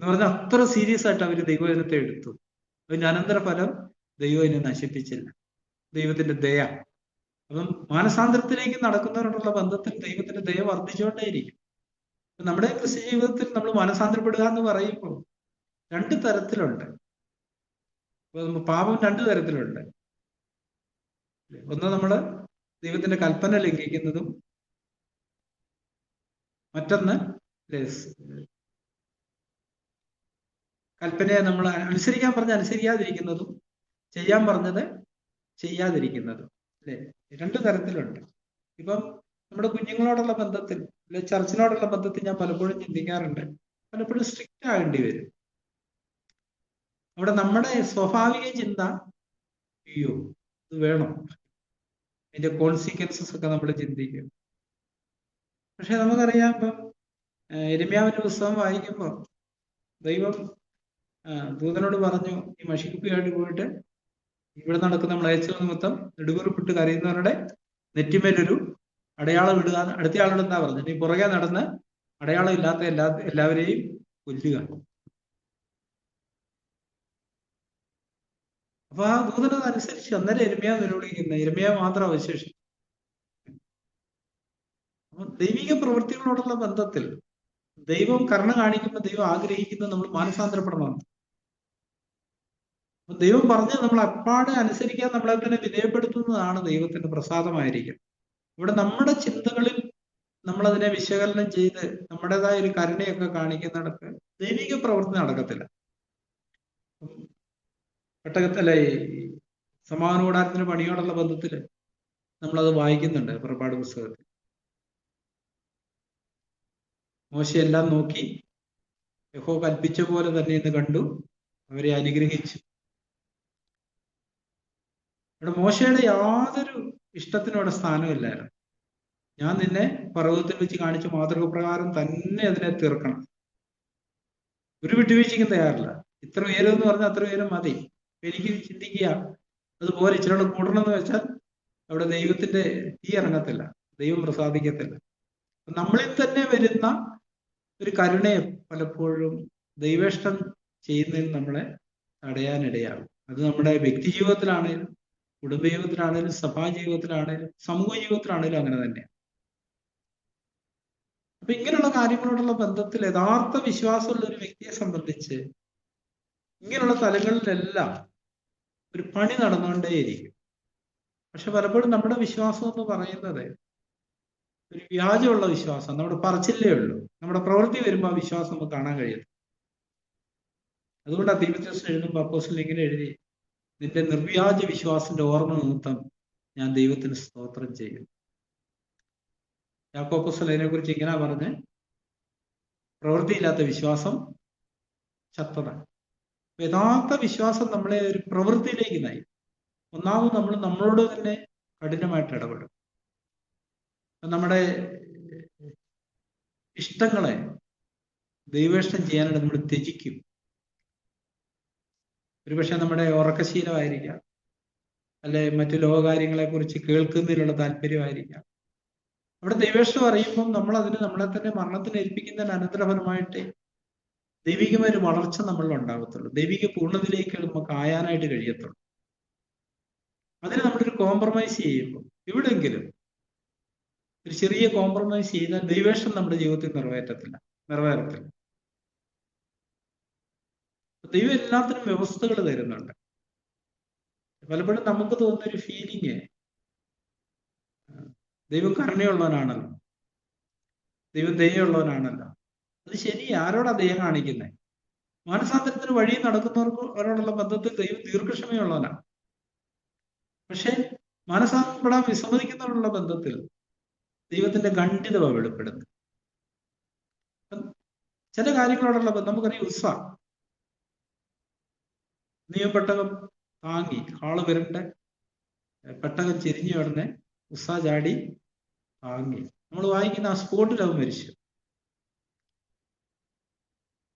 എന്ന് പറഞ്ഞാൽ അത്ര സീരിയസ് ആയിട്ട് അവർ ദൈവജനത്തെ എടുത്തു. അതിന്റെ അനന്തരഫലം ദൈവം അതിനെ നശിപ്പിച്ചില്ല, ദൈവത്തിന്റെ ദയ. അപ്പം മാനസാന്തരത്തിലേക്ക് നടക്കുന്നവരോടുള്ള ബന്ധത്തിൽ ദൈവത്തിന്റെ ദയ വർദ്ധിച്ചുകൊണ്ടേയിരിക്കും. നമ്മുടെ ക്രിസ്ത്യ ജീവിതത്തിൽ നമ്മൾ മാനസാന്തരപ്പെടുക എന്ന് പറയുമ്പോൾ 2 തരത്തിലുണ്ട്. അപ്പൊ പാപം രണ്ടു തരത്തിലുണ്ട്. ഒന്ന് നമ്മൾ ദൈവത്തിന്റെ കൽപ്പന ലംഘിക്കുന്നതും, മറ്റൊന്ന് കൽപ്പനയെ നമ്മൾ അനുസരിക്കാൻ പറഞ്ഞ് അനുസരിക്കാതിരിക്കുന്നതും, ചെയ്യാൻ പറഞ്ഞത് ചെയ്യാതിരിക്കുന്നതും. അല്ലെ? രണ്ടു തരത്തിലുണ്ട്. ഇപ്പം നമ്മുടെ കുഞ്ഞുങ്ങളോടുള്ള ബന്ധത്തിൽ, അല്ലെ ചർച്ചിനോടുള്ള ബന്ധത്തിൽ ഞാൻ പലപ്പോഴും ചിന്തിക്കാറുണ്ട്, പലപ്പോഴും സ്ട്രിക്റ്റ് ആകേണ്ടി വരും. അവിടെ നമ്മുടെ സ്വാഭാവിക ചിന്ത, അയ്യോ ഇത് വേണം, അതിന്റെ കോൺസിക്വൻസസ് ഒക്കെ നമ്മൾ ചിന്തിക്കും. പക്ഷെ നമുക്കറിയാം, ഇപ്പം യിരെമ്യാവിന്റെ പുസ്തകം വായിക്കുമ്പോൾ ദൈവം ദൂതനോട് പറഞ്ഞു, ഈ മഷിക്കുപ്പിയായിട്ട് പോയിട്ട് ഇവിടെ നടക്കുന്ന മ്ലേച്ഛത നിമിത്തം നെടുവീർപ്പിട്ട് കരയുന്നവരുടെ നെറ്റിമേലൊരു അടയാളം ഇടുക. അടുത്ത ആളോട് എന്താ പറഞ്ഞു? നീ പുറകെ നടന്ന് അടയാളം ഇല്ലാത്ത എല്ലാവരെയും കൊല്ലുക. അപ്പൊ ആ ദൂതനതനുസരിച്ച് അന്നേരം യിരെമ്യാവ് നിലവിളിക്കുന്നത്, യിരെമ്യാവ് മാത്രം അവശേഷിച്ചു. അപ്പൊ ദൈവിക പ്രവൃത്തികളോടുള്ള ബന്ധത്തിൽ ദൈവം കരുണ കാണിക്കുമ്പോൾ ദൈവം ആഗ്രഹിക്കുന്നത് നമ്മൾ മാനസാന്തരപ്പെടണം. അപ്പൊ ദൈവം പറഞ്ഞ് നമ്മൾ അപ്പാടെ അനുസരിക്കാൻ നമ്മളെ തന്നെ വിധേയപ്പെടുത്തുന്നതാണ് ദൈവത്തിന്റെ പ്രസാദമായിരിക്കും. ഇവിടെ നമ്മുടെ ചിന്തകളിൽ നമ്മളതിനെ വിശകലനം ചെയ്ത് നമ്മുടേതായ ഒരു കരുണയൊക്കെ കാണിക്കുന്നിടത്ത് ദൈവിക പ്രവൃത്തി നടക്കത്തില്ല. പെട്ടകത്തല്ല, ഈ സമാധാന കൂടാരത്തിന് പണിയോടുള്ള ബന്ധത്തിൽ നമ്മളത് വായിക്കുന്നുണ്ട് പുറപ്പാട് പുസ്തകത്തിൽ. മോശയെല്ലാം നോക്കി യഹോവ കൽപ്പിച്ച പോലെ തന്നെ എന്ന് കണ്ടു, അവരെ അനുഗ്രഹിച്ചു. ഇവിടെ മോശയുടെ യാതൊരു ഇഷ്ടത്തിനും അവിടെ സ്ഥാനമില്ലായിരുന്നു. ഞാൻ നിന്നെ പർവ്വതത്തിൽ വെച്ച് കാണിച്ച മാതൃക പ്രകാരം തന്നെ അതിനെ തീർക്കണം. ഒരു വിട്ടുവീഴ്ചയ്ക്കും തയ്യാറില്ല. ഇത്ര ഉയരം എന്ന് പറഞ്ഞാൽ അത്ര ഉയരം മതി. എനിക്ക് ചിന്തിക്കുക, അതുപോലെ ഇച്ചിരി കൂടണം എന്ന് വെച്ചാൽ അവിടെ ദൈവത്തിന്റെ തീ ഇറങ്ങത്തില്ല, ദൈവം പ്രസാദിക്കത്തില്ല. നമ്മളിൽ തന്നെ വരുന്ന ഒരു കരുണയെ പലപ്പോഴും ദൈവേഷ്ടം ചെയ്യുന്നതിന് നമ്മളെ തടയാനിടയാകും. അത് നമ്മുടെ വ്യക്തി ജീവിതത്തിലാണേലും, കുടുംബ ജീവിതത്തിലാണേലും, സഭാ ജീവിതത്തിലാണേലും, സമൂഹ ജീവിതത്തിലാണേലും അങ്ങനെ തന്നെയാണ്. അപ്പൊ ഇങ്ങനെയുള്ള കാര്യങ്ങളോടുള്ള ബന്ധത്തിൽ യഥാർത്ഥ വിശ്വാസമുള്ള ഒരു വ്യക്തിയെ സംബന്ധിച്ച് ഇങ്ങനെയുള്ള തലങ്ങളിലെല്ലാം ഒരു പണി നടന്നുകൊണ്ടേയിരിക്കും. പക്ഷെ പലപ്പോഴും നമ്മുടെ വിശ്വാസം എന്ന് പറയുന്നത് ഒരു വ്യാജമുള്ള വിശ്വാസം. നമ്മുടെ പറച്ചില്ലേ ഉള്ളൂ. നമ്മുടെ പ്രവൃത്തി വരുമ്പോൾ ആ വിശ്വാസം നമുക്ക് കാണാൻ കഴിയും. അതുകൊണ്ട് തീമോഥെയോസിന് എഴുതുമ്പോൾ അപ്പോസ്തലൻ ഇങ്ങനെ എഴുതി, നിന്റെ നിർവ്യാജ വിശ്വാസത്തിന്റെ ഓർമ്മ നിമിത്തം ഞാൻ ദൈവത്തിന് സ്തോത്രം ചെയ്യും. യാക്കോബ് അപ്പോസ്തലൻ അതിനെ കുറിച്ച് ഇങ്ങനെ പറഞ്ഞ്, പ്രവൃത്തിയില്ലാത്ത വിശ്വാസം ചത്തത. യഥാർത്ഥ വിശ്വാസം നമ്മളെ ഒരു പ്രവൃത്തിയിലേക്ക് നയിക്കും. ഒന്നാമത് നമ്മൾ നമ്മളോട് തന്നെ കഠിനമായിട്ട് ഇടപെടും. നമ്മുടെ ഇഷ്ടങ്ങളെ ദൈവേഷ്ടം ചെയ്യാനായിട്ട് നമ്മൾ ത്യജിക്കും. ഒരുപക്ഷെ നമ്മുടെ ഉറക്കശീലമായിരിക്കാം, അല്ലെ മറ്റു ലോകകാര്യങ്ങളെ കുറിച്ച് കേൾക്കുന്നതിലുള്ള താല്പര്യമായിരിക്കാം. അവിടെ ദൈവേഷ്ടം അറിയുമ്പം നമ്മൾ അതിന് നമ്മളെ തന്നെ മരണത്തിന് ഏൽപ്പിക്കുന്നതിന് അനന്തരഫലമായിട്ട് ദൈവികമായ ഒരു വളർച്ച നമ്മളിൽ ഉണ്ടാകത്തുള്ളൂ. ദൈവിക പൂർണ്ണതയിലേക്ക് നമുക്ക് ആയാനായിട്ട് കഴിയത്തുള്ളൂ. അതിന് നമ്മളൊരു കോംപ്രമൈസ് ചെയ്യുമ്പോൾ, എവിടെയെങ്കിലും ഒരു ചെറിയ കോംപ്രമൈസ് ചെയ്താൽ ദൈവേഷ്ടം നമ്മുടെ ജീവിതത്തിൽ നിറവേറത്തില്ല. ദൈവം എല്ലാത്തിനും വ്യവസ്ഥകൾ തരുന്നുണ്ട്. പലപ്പോഴും നമുക്ക് തോന്നുന്നൊരു ഫീലിങ്, ദൈവം കരുണയുള്ളവനാണല്ലോ, ദൈവം ദയയുള്ളവനാണല്ലോ. അത് ശരി, ആരോടാ ദയ കാണിക്കുന്നത്? മാനസാന്തരത്തിന് വഴി നടക്കുന്നവരോടുള്ള ബന്ധത്തിൽ ദൈവം ദീർഘക്ഷമയുള്ളവനാണ്. പക്ഷെ മാനസാന്തരപ്പെടാൻ വിസമ്മതിക്കുന്നവരോടുള്ള ബന്ധത്തിൽ ദൈവത്തിന്റെ ഖണ്ഡിതവ വെളിപ്പെടുന്നു. ചില കാര്യങ്ങളോടുള്ള ബന്ധം നമുക്കറിയാം. നിയമപ്പെട്ടകം താങ്ങി ആള് വരണ്ട, പെട്ടകം ചെരിഞ്ഞ ഉടനെ ചാടി താങ്ങി. നമ്മൾ വായിക്കുന്ന ആ സ്പോട്ടിൽ അവൻ മരിച്ചു.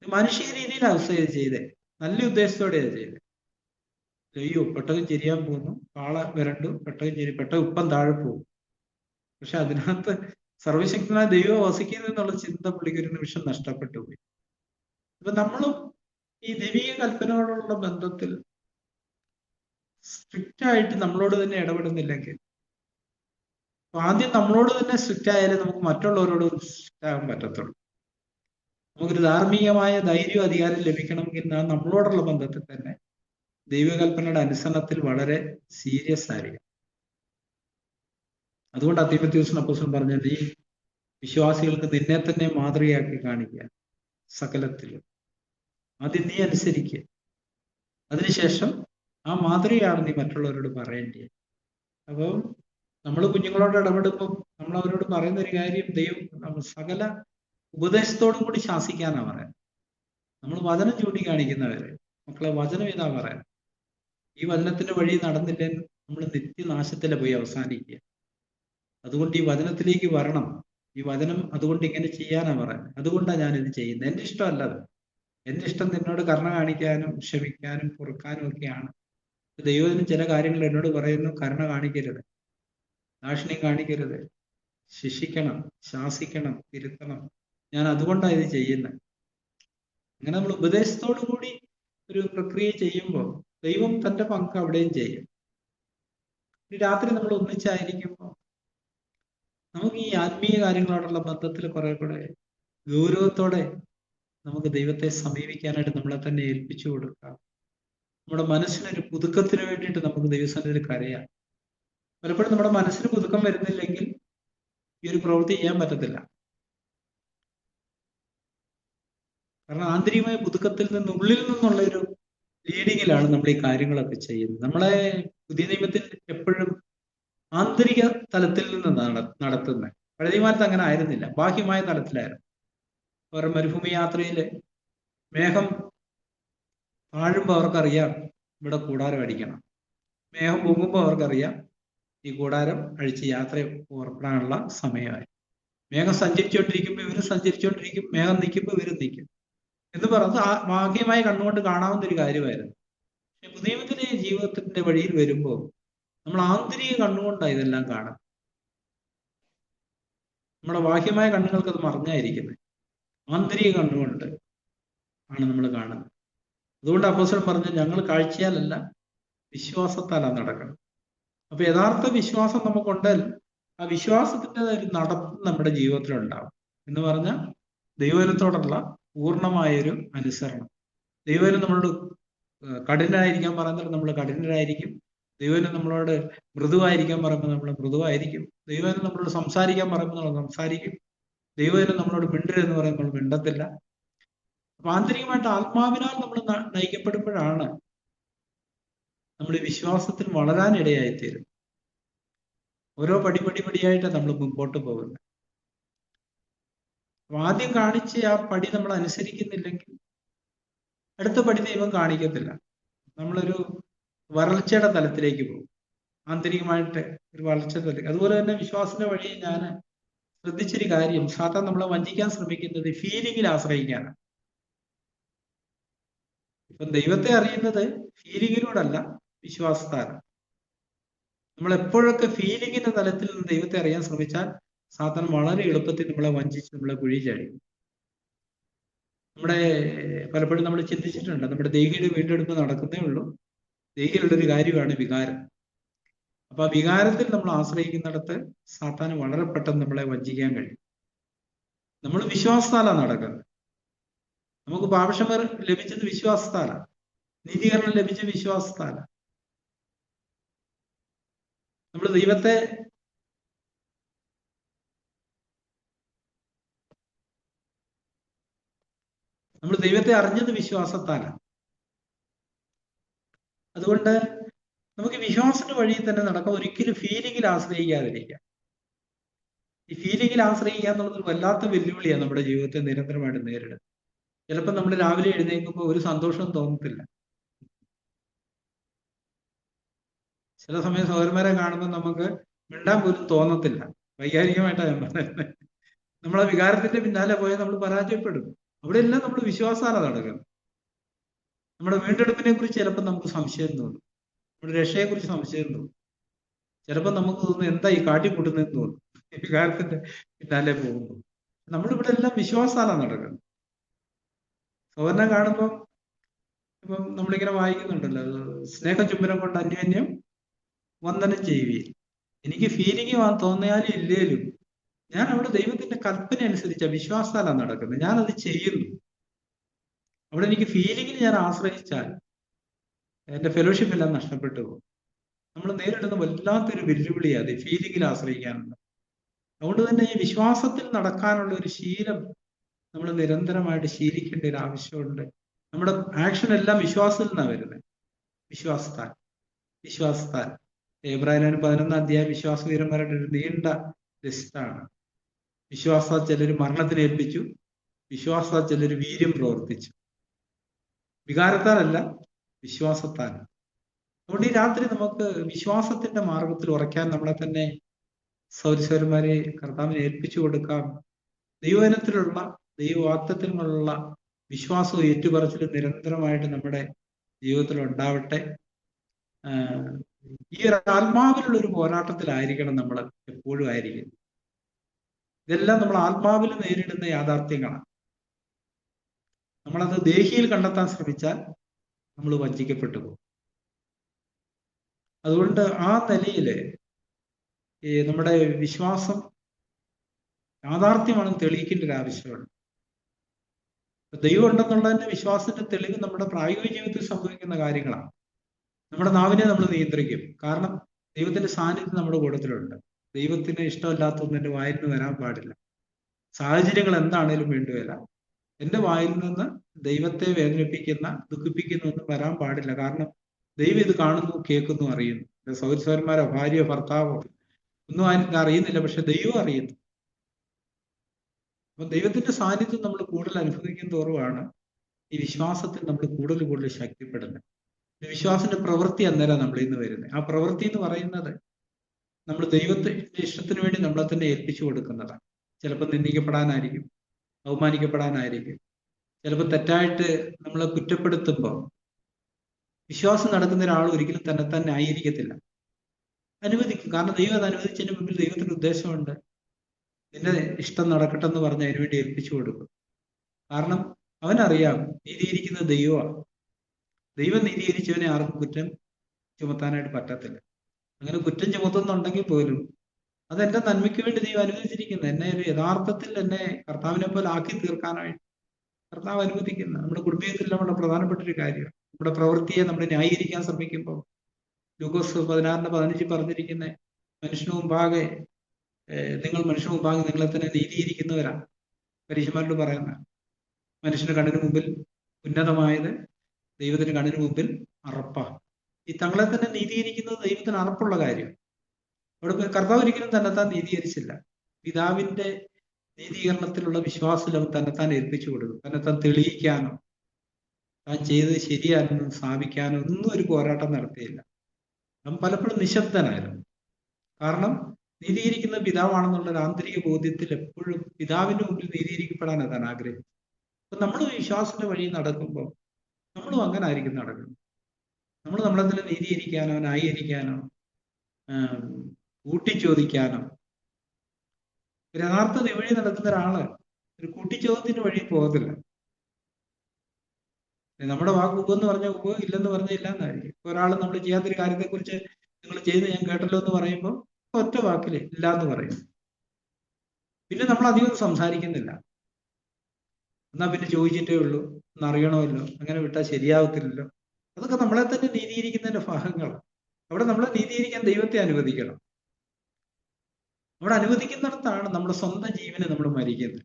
മനുഷ്യ രീതിയിലാണ് ചെയ്തേ, നല്ല ഉദ്ദേശത്തോടെയാണ് ചെയ്തത്. അയ്യോ പെട്ടകം ചെരിയാൻ പോകുന്നു, കാള വരണ്ടു, പെട്ടകം ഉപ്പം താഴെ പോകും. പക്ഷെ അതിനകത്ത് സർവശക്തനായ ദൈവം വസിക്കുന്നു എന്നുള്ള ചിന്ത പുള്ളിക്ക് ഒരു നിമിഷം നഷ്ടപ്പെട്ടു പോയി. അപ്പൊ നമ്മളും ഈ ദൈവിക കൽപ്പനയോടുള്ള ബന്ധത്തിൽ സ്ട്രിക്റ്റ് ആയിട്ട് നമ്മളോട് തന്നെ ഇടപെടുന്നില്ലെങ്കിൽ, ആദ്യം നമ്മളോട് തന്നെ സ്ട്രിക്റ്റ് ആയാലേ നമുക്ക് മറ്റുള്ളവരോട് സ്ട്രിക്റ്റ് ആകാൻ പറ്റത്തുള്ളൂ. നമുക്കൊരു ധാർമ്മികമായ ധൈര്യവും അധികാരം ലഭിക്കണമെങ്കിൽ നമ്മളോടുള്ള ബന്ധത്തിൽ തന്നെ ദൈവകൽപ്പനയുടെ അനുസരണത്തിൽ വളരെ സീരിയസ് ആയിരിക്കും. അതുകൊണ്ട് തീമോഥെയോസിന് അപ്പോസ്തലൻ പറഞ്ഞ നീ വിശ്വാസികൾക്ക് നിന്നെ തന്നെ മാതൃകയാക്കി കാണിക്കുക സകലത്തിലും. ആദ്യം നീ അനുസരിക്കുക, അതിനുശേഷം ആ മാതൃകയാണ് നീ മറ്റുള്ളവരോട് പറയേണ്ടത്. അപ്പം നമ്മൾ കുഞ്ഞുങ്ങളോട് ഇടപെടുമ്പോൾ നമ്മൾ അവരോട് പറയുന്ന ഒരു കാര്യം, ദൈവം സകല ഉപദേശത്തോടും കൂടി ശാസിക്കാനാണ് പറയുന്നത്. നമ്മൾ വചനം ചൂണ്ടിക്കാണിക്കുന്നവരെ, മക്കളെ വചനം ഇതാ പറയാൻ, ഈ വചനത്തിന്റെ വഴി നടന്നില്ലെങ്കിൽ നമ്മൾ നിത്യനാശത്തിലെ പോയി അവസാനിക്കുക. അതുകൊണ്ട് ഈ വചനത്തിലേക്ക് വരണം, ഈ വചനം അതുകൊണ്ട് ഇങ്ങനെ ചെയ്യാനാണ് പറയുന്നത്. അതുകൊണ്ടാണ് ഞാനിത് ചെയ്യുന്നത്. എൻ്റെ ഇഷ്ടമല്ലത്. എൻ്റെ ഇഷ്ടം നിന്നോട് കരുണ കാണിക്കാനും ക്ഷമിക്കാനും പൊറുക്കാനും ഒക്കെയാണ്. ദൈവത്തിന് ചില കാര്യങ്ങൾ എന്നോട് പറയുന്നു, കരുണ കാണിക്കരുത്, ദാക്ഷിണ്യം കാണിക്കരുത്, ശിക്ഷിക്കണം, ശാസിക്കണം, തിരുത്തണം. ഞാൻ അതുകൊണ്ടാണ് ഇത് ചെയ്യുന്നത്. അങ്ങനെ നമ്മൾ ഉപദേശത്തോടു കൂടി ഒരു പ്രക്രിയ ചെയ്യുമ്പോൾ ദൈവം തൻ്റെ പങ്ക് അവിടെയും ചെയ്യും. ഈ രാത്രി നമ്മൾ ഒന്നിച്ചായിരിക്കുമ്പോൾ നമുക്ക് ഈ ആത്മീയ കാര്യങ്ങളോടുള്ള ബന്ധത്തിൽ കുറെ കൂടെ ഗൗരവത്തോടെ നമുക്ക് ദൈവത്തെ സമീപിക്കാനായിട്ട് നമ്മളെ തന്നെ ഏൽപ്പിച്ചു കൊടുക്കാം. നമ്മുടെ മനസ്സിനൊരു പുതുക്കത്തിന് വേണ്ടിയിട്ട് നമുക്ക് ദൈവസന്നിധിയിൽ കരയാം. പലപ്പോഴും നമ്മുടെ മനസ്സിന് പുതുക്കം വരുന്നില്ലെങ്കിൽ ഈ ഒരു പ്രവൃത്തി ചെയ്യാൻ പറ്റത്തില്ല. കാരണം ആന്തരികമായ പുതുക്കത്തിൽ നിന്ന്, ഉള്ളിൽ നിന്നുള്ള ഒരു ലീഡിങ്ങിലാണ് നമ്മൾ ഈ കാര്യങ്ങളൊക്കെ ചെയ്യുന്നത്. നമ്മളെ പുതിയ നിയമത്തിൽ എപ്പോഴും ആന്തരിക തലത്തിൽ നിന്നാണ് നടത്തുന്നത്. പഴയ നിയമത്തിൽ അങ്ങനെ ആയിരുന്നില്ല, ബാഹ്യമായ തലത്തിലായിരുന്നു. അവരുടെ മരുഭൂമി യാത്രയില് മേഘം താഴുമ്പോൾ അവർക്കറിയാം ഇവിടെ കൂടാരം അടിക്കണം. മേഘം പൊങ്ങുമ്പോൾ അവർക്കറിയാം ഈ കൂടാരം അഴിച്ച് യാത്ര പുറപ്പെടാനുള്ള സമയമായി. മേഘം സഞ്ചരിച്ചുകൊണ്ടിരിക്കുമ്പോൾ ഇവര് സഞ്ചരിച്ചുകൊണ്ടിരിക്കും, മേഘം നിൽക്കുമ്പോൾ ഇവരും നിൽക്കും എന്ന് പറഞ്ഞത് ഭാഗ്യമായി കണ്ണുകൊണ്ട് കാണാവുന്ന ഒരു കാര്യമായിരുന്നു. പക്ഷെ പുതിയതിന്റെ ജീവിതത്തിന്റെ വഴിയിൽ വരുമ്പോൾ നമ്മൾ ആന്തരിക കണ്ണുകൊണ്ടാണ് ഇതെല്ലാം കാണുന്നത്. നമ്മുടെ ബാഹ്യമായ കണ്ണുകൾക്ക് അത് മറഞ്ഞായിരിക്കുന്നത്, ആന്തരിക കണ്ണുകൊണ്ട് ആണ് നമ്മൾ കാണുന്നത്. അതുകൊണ്ട് അപ്പോസ്തലൻ പറഞ്ഞു, ഞങ്ങൾ കാഴ്ചയാലല്ല വിശ്വാസത്താലാണ് നടക്കണം. അപ്പൊ യഥാർത്ഥ വിശ്വാസം നമുക്കുണ്ടാൽ ആ വിശ്വാസത്തിന്റെ ഒരു നടപ്പ് നമ്മുടെ ജീവിതത്തിലുണ്ടാവും. എന്ന് പറഞ്ഞാൽ ദൈവത്തോടുള്ള പൂർണ്ണമായൊരു അനുസരണം. ദൈവം നമ്മളോട് കഠിനരായിരിക്കാൻ പറയുന്നത് നമ്മൾ കഠിനരായിരിക്കും. ദൈവം നമ്മളോട് മൃദുവായിരിക്കാൻ പറയുമ്പോൾ നമ്മൾ മൃദുവായിരിക്കും. ദൈവം നമ്മളോട് സംസാരിക്കാൻ പറയുമ്പോൾ നമ്മൾ സംസാരിക്കും. ദൈവം നമ്മളോട് മിണ്ടരുതെന്ന് പറയുമ്പോൾ നമ്മൾ മിണ്ടത്തില്ല. അപ്പൊ ആന്തരികമായിട്ട് ആത്മാവിനാൽ നമ്മൾ നയിക്കപ്പെടുമ്പോഴാണ് നമ്മൾ ഈ വിശ്വാസത്തിൽ വളരാനിടയായിത്തീരും. ഓരോ പടിയായിട്ടാണ് നമ്മൾ മുമ്പോട്ട് പോകുന്നത്. അപ്പൊ ആദ്യം കാണിച്ച് ആ പടി നമ്മൾ അനുസരിക്കുന്നില്ലെങ്കിൽ അടുത്ത പടി ദൈവം കാണിക്കത്തില്ല. നമ്മളൊരു വരൾച്ചയുടെ തലത്തിലേക്ക് പോകും, ആന്തരികമായിട്ട് ഒരു വരൾച്ച തലത്തിൽ. അതുപോലെ തന്നെ വിശ്വാസത്തിന്റെ വഴി ഞാൻ ശ്രദ്ധിച്ചൊരു കാര്യം, സാധാരണ നമ്മളെ വഞ്ചിക്കാൻ ശ്രമിക്കുന്നത് ഫീലിംഗിൽ ആശ്രയിക്കാനാണ്. ഇപ്പം ദൈവത്തെ അറിയുന്നത് ഫീലിങ്ങിലൂടല്ല, വിശ്വാസത്താലാണ്. നമ്മൾ എപ്പോഴൊക്കെ ഫീലിങ്ങിന്റെ തലത്തിൽ നിന്ന് ദൈവത്തെ അറിയാൻ ശ്രമിച്ചാൽ സാധാരണ വളരെ എളുപ്പത്തിൽ നമ്മളെ വഞ്ചിച്ച് നമ്മളെ കുഴി ചാടിക്കും. പലപ്പോഴും നമ്മൾ ചിന്തിച്ചിട്ടുണ്ട്, നമ്മുടെ ദേഹിയുടെ വീണ്ടെടുപ്പ് നടക്കുന്നേ ഉള്ളൂ. ദേഹിയിലുള്ളൊരു കാര്യമാണ് വികാരം. അപ്പൊ ആ വികാരത്തിൽ നമ്മൾ ആശ്രയിക്കുന്നിടത്ത് സാത്താന് വളരെ പെട്ടെന്ന് നമ്മളെ വഞ്ചിക്കാൻ കഴിയും. നമ്മൾ വിശ്വാസത്താലാണ് നടക്കുന്നത്. നമുക്ക് പാപക്ഷമ ലഭിച്ചത് വിശ്വാസത്താലാണ്, നീതീകരണം ലഭിച്ച വിശ്വാസത്താലാണ്. നമ്മൾ ദൈവത്തെ അറിഞ്ഞത് വിശ്വാസത്താലാണ്. അതുകൊണ്ട് നമുക്ക് വിശ്വാസത്തിന്റെ വഴിയിൽ തന്നെ നടക്കാം. ഒരിക്കലും ഫീലിംഗിൽ ആശ്രയിക്കാതിരിക്കുക. ഈ ഫീലിംഗിൽ ആശ്രയിക്കുക എന്നുള്ളത് വല്ലാത്ത വെല്ലുവിളിയാണ് നമ്മുടെ ജീവിതത്തെ നിരന്തരമായിട്ട് നേരിടുന്നത്. ചിലപ്പോൾ നമ്മൾ രാവിലെ എഴുന്നേൽക്കുമ്പോൾ ഒരു സന്തോഷവും തോന്നത്തില്ല. ചില സമയം സഹോദരന്മാരെ കാണുമ്പോൾ നമുക്ക് മിണ്ടാൻ പോലും തോന്നത്തില്ല. വൈകാരികമായിട്ടാണ് ഞാൻ പറയുന്നത്. നമ്മളെ വികാരത്തിന്റെ പിന്നാലെ പോയാൽ നമ്മൾ പരാജയപ്പെടും. അവിടെ എല്ലാം നമ്മൾ വിശ്വാസമാണ് നടക്കുന്നത്. നമ്മുടെ വീണ്ടെടുപ്പിനെ കുറിച്ച് ചിലപ്പോൾ നമുക്ക് സംശയം തോന്നും, നമ്മുടെ രക്ഷയെ കുറിച്ച് സംശയം തോന്നും. ചിലപ്പോൾ നമുക്ക് തോന്നുന്നു എന്താ ഈ കാട്ടിക്കൂട്ടുന്നതെന്ന് തോന്നും വികാരത്തിന്റെ പിന്നാലെ പോകുമ്പോൾ. നമ്മളിവിടെ എല്ലാം വിശ്വാസമാണ് നടക്കുന്നത്. സഹോദരനെ കാണുമ്പോൾ ഇപ്പം നമ്മളിങ്ങനെ വായിക്കുന്നുണ്ടല്ലോ, സ്നേഹ ചുംബനം കൊണ്ട് അന്യോന്യം വന്ദനം ചെയ്യുകയും. എനിക്ക് ഫീലിംഗ് തോന്നിയാലും ഇല്ലേലും ഞാൻ അവിടെ ദൈവത്തിന്റെ കൽപ്പന അനുസരിച്ച വിശ്വാസത്താലാണ് നടക്കുന്നത്. ഞാനത് ചെയ്യുന്നു. അവിടെ എനിക്ക് ഫീലിംഗിൽ ഞാൻ ആശ്രയിച്ചാൽ എൻ്റെ ഫെലോഷിപ്പ് എല്ലാം നഷ്ടപ്പെട്ടു പോകും. നമ്മൾ നേരിടുന്ന വല്ലാത്തൊരു വെല്ലുവിളിയാണ് ഫീലിംഗിൽ ആശ്രയിക്കാനുള്ളത്. അതുകൊണ്ട് തന്നെ ഈ വിശ്വാസത്തിൽ നടക്കാനുള്ള ഒരു ശീലം നമ്മൾ നിരന്തരമായിട്ട് ശീലിക്കേണ്ട ഒരു ആവശ്യമുണ്ട്. നമ്മുടെ ആക്ഷൻ എല്ലാം വിശ്വാസത്തിൽ നിന്നാണ് വരുന്നത്. വിശ്വാസത്താൽ എബ്രായർ 11 വിശ്വാസവീരന്മാരുടെ ഒരു നീണ്ട ലിസ്റ്റാണ്. വിശ്വാസത്താൽ ചിലർ മരണത്തിന് ഏൽപ്പിച്ചു, വിശ്വാസത്താൽ ചിലർ വീര്യം പ്രവർത്തിച്ചു. വികാരത്താലല്ല, വിശ്വാസത്താൽ. അതുകൊണ്ട് ഈ രാത്രി നമുക്ക് വിശ്വാസത്തിന്റെ മാർഗത്തിൽ ഉറയ്ക്കാൻ നമ്മളെ തന്നെ സൗരസ്വരന്മാരെ കർത്താവിനെ ഏൽപ്പിച്ചു കൊടുക്കാം. ദൈവവചനത്തിലുള്ള ദൈവവാക്തത്വങ്ങളുള്ള വിശ്വാസവും ഏറ്റുപറച്ചിലും നിരന്തരമായിട്ട് നമ്മുടെ ജീവിതത്തിൽ ഉണ്ടാവട്ടെ. ഈ ഒരു ആത്മാവിലുള്ള ഒരു പോരാട്ടത്തിലായിരിക്കണം നമ്മൾ എപ്പോഴും ആയിരിക്കുന്നത്. ഇതെല്ലാം നമ്മൾ ആത്മാവിൽ നേരിടുന്ന യാഥാർത്ഥ്യങ്ങളാണ്. നമ്മളത് ദേഹിയിൽ കണ്ടെത്താൻ ശ്രമിച്ചാൽ നമ്മൾ വഞ്ചിക്കപ്പെട്ടു പോകും. അതുകൊണ്ട് ആ നിലയില് നമ്മുടെ വിശ്വാസം യാഥാർത്ഥ്യമാണെന്ന് തെളിയിക്കേണ്ട ഒരു ആവശ്യമുണ്ട്. ദൈവം ഉണ്ടെന്നുള്ളതിന്റെ വിശ്വാസത്തിന്റെ തെളിവ് നമ്മുടെ പ്രായോഗിക ജീവിതത്തിൽ സംഭവിക്കുന്ന കാര്യങ്ങളാണ്. നമ്മുടെ നാവിനെ നമ്മൾ നിയന്ത്രിക്കും. കാരണം ദൈവത്തിന്റെ സാന്നിധ്യം നമ്മുടെ കൂട്ടത്തിലുണ്ട്. ദൈവത്തിന് ഇഷ്ടമല്ലാത്തൊന്നും എൻ്റെ വായിൽ നിന്ന് വരാൻ പാടില്ല. സാഹചര്യങ്ങൾ എന്താണേലും വേണ്ടിവരാം. എൻ്റെ വായിൽ നിന്ന് ദൈവത്തെ വേദനിപ്പിക്കുന്ന, ദുഃഖിപ്പിക്കുന്ന ഒന്നും വരാൻ പാടില്ല. കാരണം ദൈവം ഇത് കാണുന്നു, കേൾക്കുന്നു, അറിയുന്നു. സഹോദരന്മാരോ ഭാര്യയോ ഭർത്താവോ ഒന്നും ആരും അറിയുന്നില്ല, പക്ഷെ ദൈവം അറിയുന്നു. അപ്പൊ ദൈവത്തിന്റെ സാന്നിധ്യം നമ്മൾ കൂടുതൽ അനുഭവിക്കും തോറുമാണ് ഈ വിശ്വാസത്തിൽ നമ്മൾ കൂടുതൽ ശക്തിപ്പെടുന്നത്. വിശ്വാസത്തിന്റെ പ്രവൃത്തി അന്നേരം നമ്മളിൽ നിന്ന് വരുന്നത്. ആ പ്രവൃത്തി എന്ന് പറയുന്നത് നമ്മൾ ദൈവത്തിന്റെ ഇഷ്ടത്തിന് വേണ്ടി നമ്മളെ തന്നെ ഏൽപ്പിച്ചു കൊടുക്കുന്നതാണ്. ചിലപ്പോൾ നിന്ദിക്കപ്പെടാനായിരിക്കും, അവമാനിക്കപ്പെടാനായിരിക്കും. ചിലപ്പോൾ തെറ്റായിട്ട് നമ്മളെ കുറ്റപ്പെടുത്തുമ്പോൾ വിശ്വാസം നടക്കുന്ന ഒരാൾ ഒരിക്കലും തന്നെ ആയിരിക്കത്തില്ല, അനുവദിക്കും. കാരണം ദൈവം അത് അനുവദിച്ചതിന് മുമ്പിൽ ദൈവത്തിന്റെ ഉദ്ദേശമുണ്ട്. നിന്റെ ഇഷ്ടം നടക്കട്ടെ എന്ന് പറഞ്ഞ് അതിനുവേണ്ടി ഏൽപ്പിച്ചു കൊടുക്കും. കാരണം അവനറിയാം നീതിയിരിക്കുന്നത് ദൈവമാണ്. ദൈവം നീതീകരിച്ചവനെ ആർക്കും കുറ്റം ചുമത്താനായിട്ട് പറ്റത്തില്ല. അങ്ങനെ കുറ്റം ചുമത്തുന്നുണ്ടെങ്കിൽ പോലും അതെന്റെ നന്മയ്ക്ക് വേണ്ടി ദൈവം അനുവദിച്ചിരിക്കുന്നത്. എന്നെ ഒരു യഥാർത്ഥത്തിൽ എന്നെ കർത്താവിനെ പോലെ ആക്കി തീർക്കാനായിട്ട് കർത്താവ് അനുവദിക്കുന്ന നമ്മുടെ കുടുംബത്തിൽ നമ്മുടെ പ്രധാനപ്പെട്ട ഒരു കാര്യം. നമ്മുടെ പ്രവൃത്തിയെ നമ്മൾ ന്യായീകരിക്കാൻ ശ്രമിക്കുമ്പോൾ ലൂക്കോസ് 16:15 പറഞ്ഞിരിക്കുന്ന മനുഷ്യന് മുമ്പാകെ നിങ്ങളെ തന്നെ നീതീകരിക്കുന്നവരാ. പരീക്ഷന്മാരോട് പറയുന്ന മനുഷ്യന്റെ കണ്ണിന് മുമ്പിൽ ഉന്നതമായത് ദൈവത്തിന്റെ കണ്ണിന് മുമ്പിൽ അറപ്പാണ്. ഈ തങ്ങളെ തന്നെ നീതീകരിക്കുന്നത് ദൈവത്തിന് അറപ്പുള്ള കാര്യം. അവിടെ കർത്താവ് ഒരിക്കലും തന്നെത്താൻ നീതീകരിച്ചില്ല. പിതാവിന്റെ നീതീകരണത്തിലുള്ള വിശ്വാസത്തിൽ അവൻ തന്നെത്താൻ ഏൽപ്പിച്ചു കൊടുക്കും. തന്നെത്താൻ തെളിയിക്കാനോ താൻ ചെയ്തത് ശരിയാണെന്ന് സ്ഥാപിക്കാനോ ഒന്നും ഒരു പോരാട്ടം നടത്തിയില്ല. അവൻ പലപ്പോഴും നിശബ്ദനായിരുന്നു. കാരണം നീതീകരിക്കുന്ന പിതാവാണെന്നുള്ള ഒരു ആന്തരിക ബോധ്യത്തിൽ എപ്പോഴും പിതാവിന്റെ മുമ്പിൽ നീതീകരിക്കപ്പെടാനാണ് താൻ ആഗ്രഹിച്ചത്. അപ്പൊ നമ്മൾ വിശ്വാസത്തിന്റെ വഴി നടക്കുമ്പോൾ നമ്മളും അങ്ങനെ ആയിരിക്കും നടക്കുന്നത്. നമ്മൾ നമ്മളെ തന്നെ നീതീകരിക്കാനോ ന്യായീകരിക്കാനോ കൂട്ടിച്ചോദിക്കാനോ, ഒരു യഥാർത്ഥത വഴി നടക്കുന്ന ഒരാള് ഒരു കൂട്ടിച്ചോദ്യത്തിന്റെ വഴി പോകത്തില്ല. നമ്മുടെ വാക്ക് ഉപ്പെന്ന് പറഞ്ഞാൽ ഉപ്പ്, ഇല്ലെന്ന് പറഞ്ഞാൽ ഇല്ല എന്നായിരിക്കും. ഒരാൾ നമ്മൾ ചെയ്യാത്തൊരു കാര്യത്തെക്കുറിച്ച് നിങ്ങൾ ചെയ്ത് ഞാൻ കേട്ടല്ലോ എന്ന് പറയുമ്പോൾ ഒറ്റ വാക്കില് ഇല്ല എന്ന് പറയും. പിന്നെ നമ്മൾ അധികം സംസാരിക്കുന്നില്ല. എന്നാ പിന്നെ ചോദിച്ചിട്ടേ ഉള്ളൂ, എന്നറിയണമല്ലോ, അങ്ങനെ വിട്ടാൽ ശരിയാവത്തില്ലല്ലോ. അതൊക്കെ നമ്മളെ തന്നെ നീതീകരിക്കുന്നതിന്റെ ഭാഗങ്ങളാണ്. അവിടെ നമ്മളെ നീതീകരിക്കാൻ ദൈവത്തെ അനുവദിക്കണം. അവിടെ അനുവദിക്കുന്നിടത്താണ് നമ്മുടെ സ്വന്തം ജീവനെ നമ്മൾ മരിക്കുന്നത്.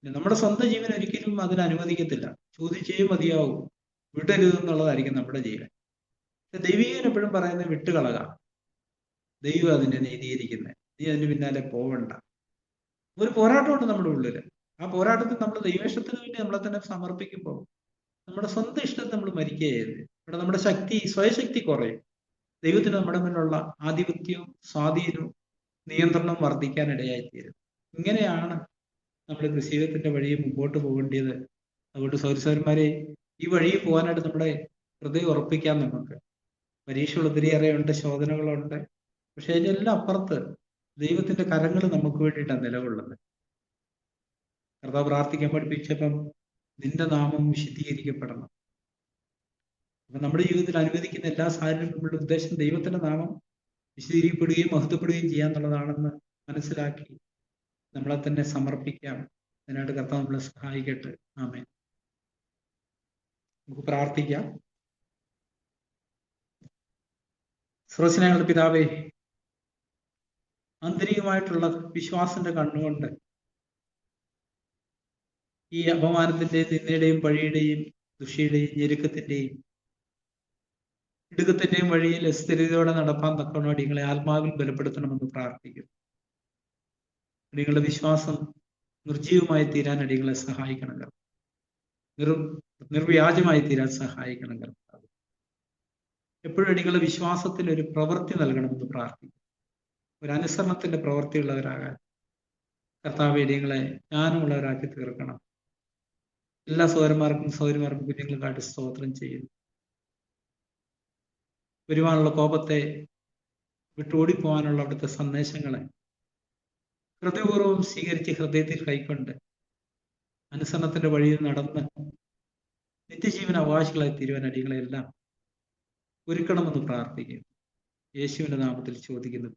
നമ്മുടെ സ്വന്തം ജീവൻ ഒരിക്കലും അതിന് അനുവദിക്കത്തില്ല. ചോദിച്ചേ മതിയാവും, വിടരുതെന്നുള്ളതായിരിക്കും നമ്മുടെ ജീവൻ. ദൈവീകൻ എപ്പോഴും പറയുന്നത് വിട്ടുകളക, ദൈവം അതിനെ നീതീകരിക്കുന്നത്, നീ അതിന് പിന്നാലെ പോവണ്ട. ഒരു പോരാട്ടമുണ്ട് നമ്മുടെ ഉള്ളില്. ആ പോരാട്ടത്തിൽ നമ്മൾ ദൈവേഷ്ടത്തിന് വേണ്ടി നമ്മളെ തന്നെ സമർപ്പിക്കുമ്പോൾ നമ്മുടെ സ്വന്തം ഇഷ്ടത്തെ നമ്മൾ മരിക്കുകയായിരുന്നു. ഇവിടെ നമ്മുടെ സ്വയശക്തി കുറയും. ദൈവത്തിന് നമ്മുടെ മുന്നിലുള്ള ആധിപത്യവും സ്വാധീനവും നിയന്ത്രണവും വർദ്ധിക്കാനിടയായിത്തീരും. ഇങ്ങനെയാണ് നമ്മൾ ക്രിസ്തീയത്തിന്റെ വഴിയെ മുമ്പോട്ട് പോകേണ്ടത്. അതുകൊണ്ട് സൗരസൗരന്മാരെ ഈ വഴിയിൽ പോകാനായിട്ട് നമ്മുടെ ഹൃദയം ഉറപ്പിക്കാൻ. നമുക്ക് പരീക്ഷകൾ ഒത്തിരിയേറെയുണ്ട്, ശോധനകളുണ്ട്. പക്ഷെ അതിനെല്ലാം അപ്പുറത്ത് ദൈവത്തിന്റെ കരങ്ങൾ നമുക്ക് വേണ്ടിയിട്ടാണ് നിലകൊള്ളുന്നത്. കർത്താവ് പ്രാർത്ഥിക്കാൻ പഠിപ്പിച്ചപ്പം നിന്റെ നാമം വിശുദ്ധീകരിക്കപ്പെടണം. അപ്പൊ നമ്മുടെ ജീവിതത്തിൽ അനുവദിക്കുന്ന എല്ലാ സാഹചര്യങ്ങളുടെ ഉദ്ദേശം ദൈവത്തിന്റെ നാമം വിശുദ്ധീകരിക്കപ്പെടുകയും മഹത്വപ്പെടുകയും ചെയ്യാന്നുള്ളതാണെന്ന് മനസ്സിലാക്കി നമ്മളെ തന്നെ സമർപ്പിക്കാം. അതിനായിട്ട് കർത്താവ് നമ്മളെ സഹായിക്കട്ടെ. ആമേൻ. നമുക്ക് പ്രാർത്ഥിക്കാം. സർവ്വസ്നേഹമുള്ള പിതാവേ, ആന്തരികമായിട്ടുള്ള വിശ്വാസത്തിന്റെ കണ്ണുകൊണ്ട് ഈ അപമാനത്തിന്റെയും നിന്ദയുടെയും പഴിയുടെയും ദുഷിയുടെയും ഞെരുക്കത്തിന്റെയും ഇടുക്കത്തിന്റെയും വഴിയിൽ സ്ഥിരതയോടെ നടപ്പാൻ തക്കവണ്ണം അടിയങ്ങളെ ആത്മാവിൽ ബലപ്പെടുത്തണമെന്ന് പ്രാർത്ഥിക്കുന്നു. അടിയങ്ങളുടെ വിശ്വാസം നിർജീവമായി തീരാൻ അടിയങ്ങളെ സഹായിക്കണം കർത്താവേ. നിർവ്യാജമായി തീരാൻ സഹായിക്കണം കർത്താവേ. എപ്പോഴും അടിയങ്ങളുടെ വിശ്വാസത്തിൽ ഒരു പ്രവൃത്തി നൽകണമെന്ന് പ്രാർത്ഥിക്കുന്നു. ഒരു അനുസരണത്തിന്റെ പ്രവൃത്തിയുള്ളവരാകാൻ കർത്താവേ അടിയങ്ങളെ ജ്ഞാനമുള്ളവരാക്കി തീർക്കണം. എല്ലാ സഹോദരന്മാർക്കും കുഞ്ഞുങ്ങൾക്കായിട്ട് സ്തോത്രം ചെയ്യുന്നു. വരുവാനുള്ള കോപത്തെ വിട്ടോടിപ്പോവാനുള്ള അവിടുത്തെ സന്ദേശങ്ങളെ ഹൃദയപൂർവ്വം സ്വീകരിച്ച് ഹൃദയത്തിൽ കൈക്കൊണ്ട് അനുസരണത്തിന്റെ വഴിയിൽ നടന്ന് നിത്യജീവന അവകാശികളായി തീരുവാൻ അടിയങ്ങളെല്ലാം ഒരുക്കണമെന്ന് പ്രാർത്ഥിക്കുന്നു. യേശുവിന്റെ നാമത്തിൽ ചോദിക്കുന്നു.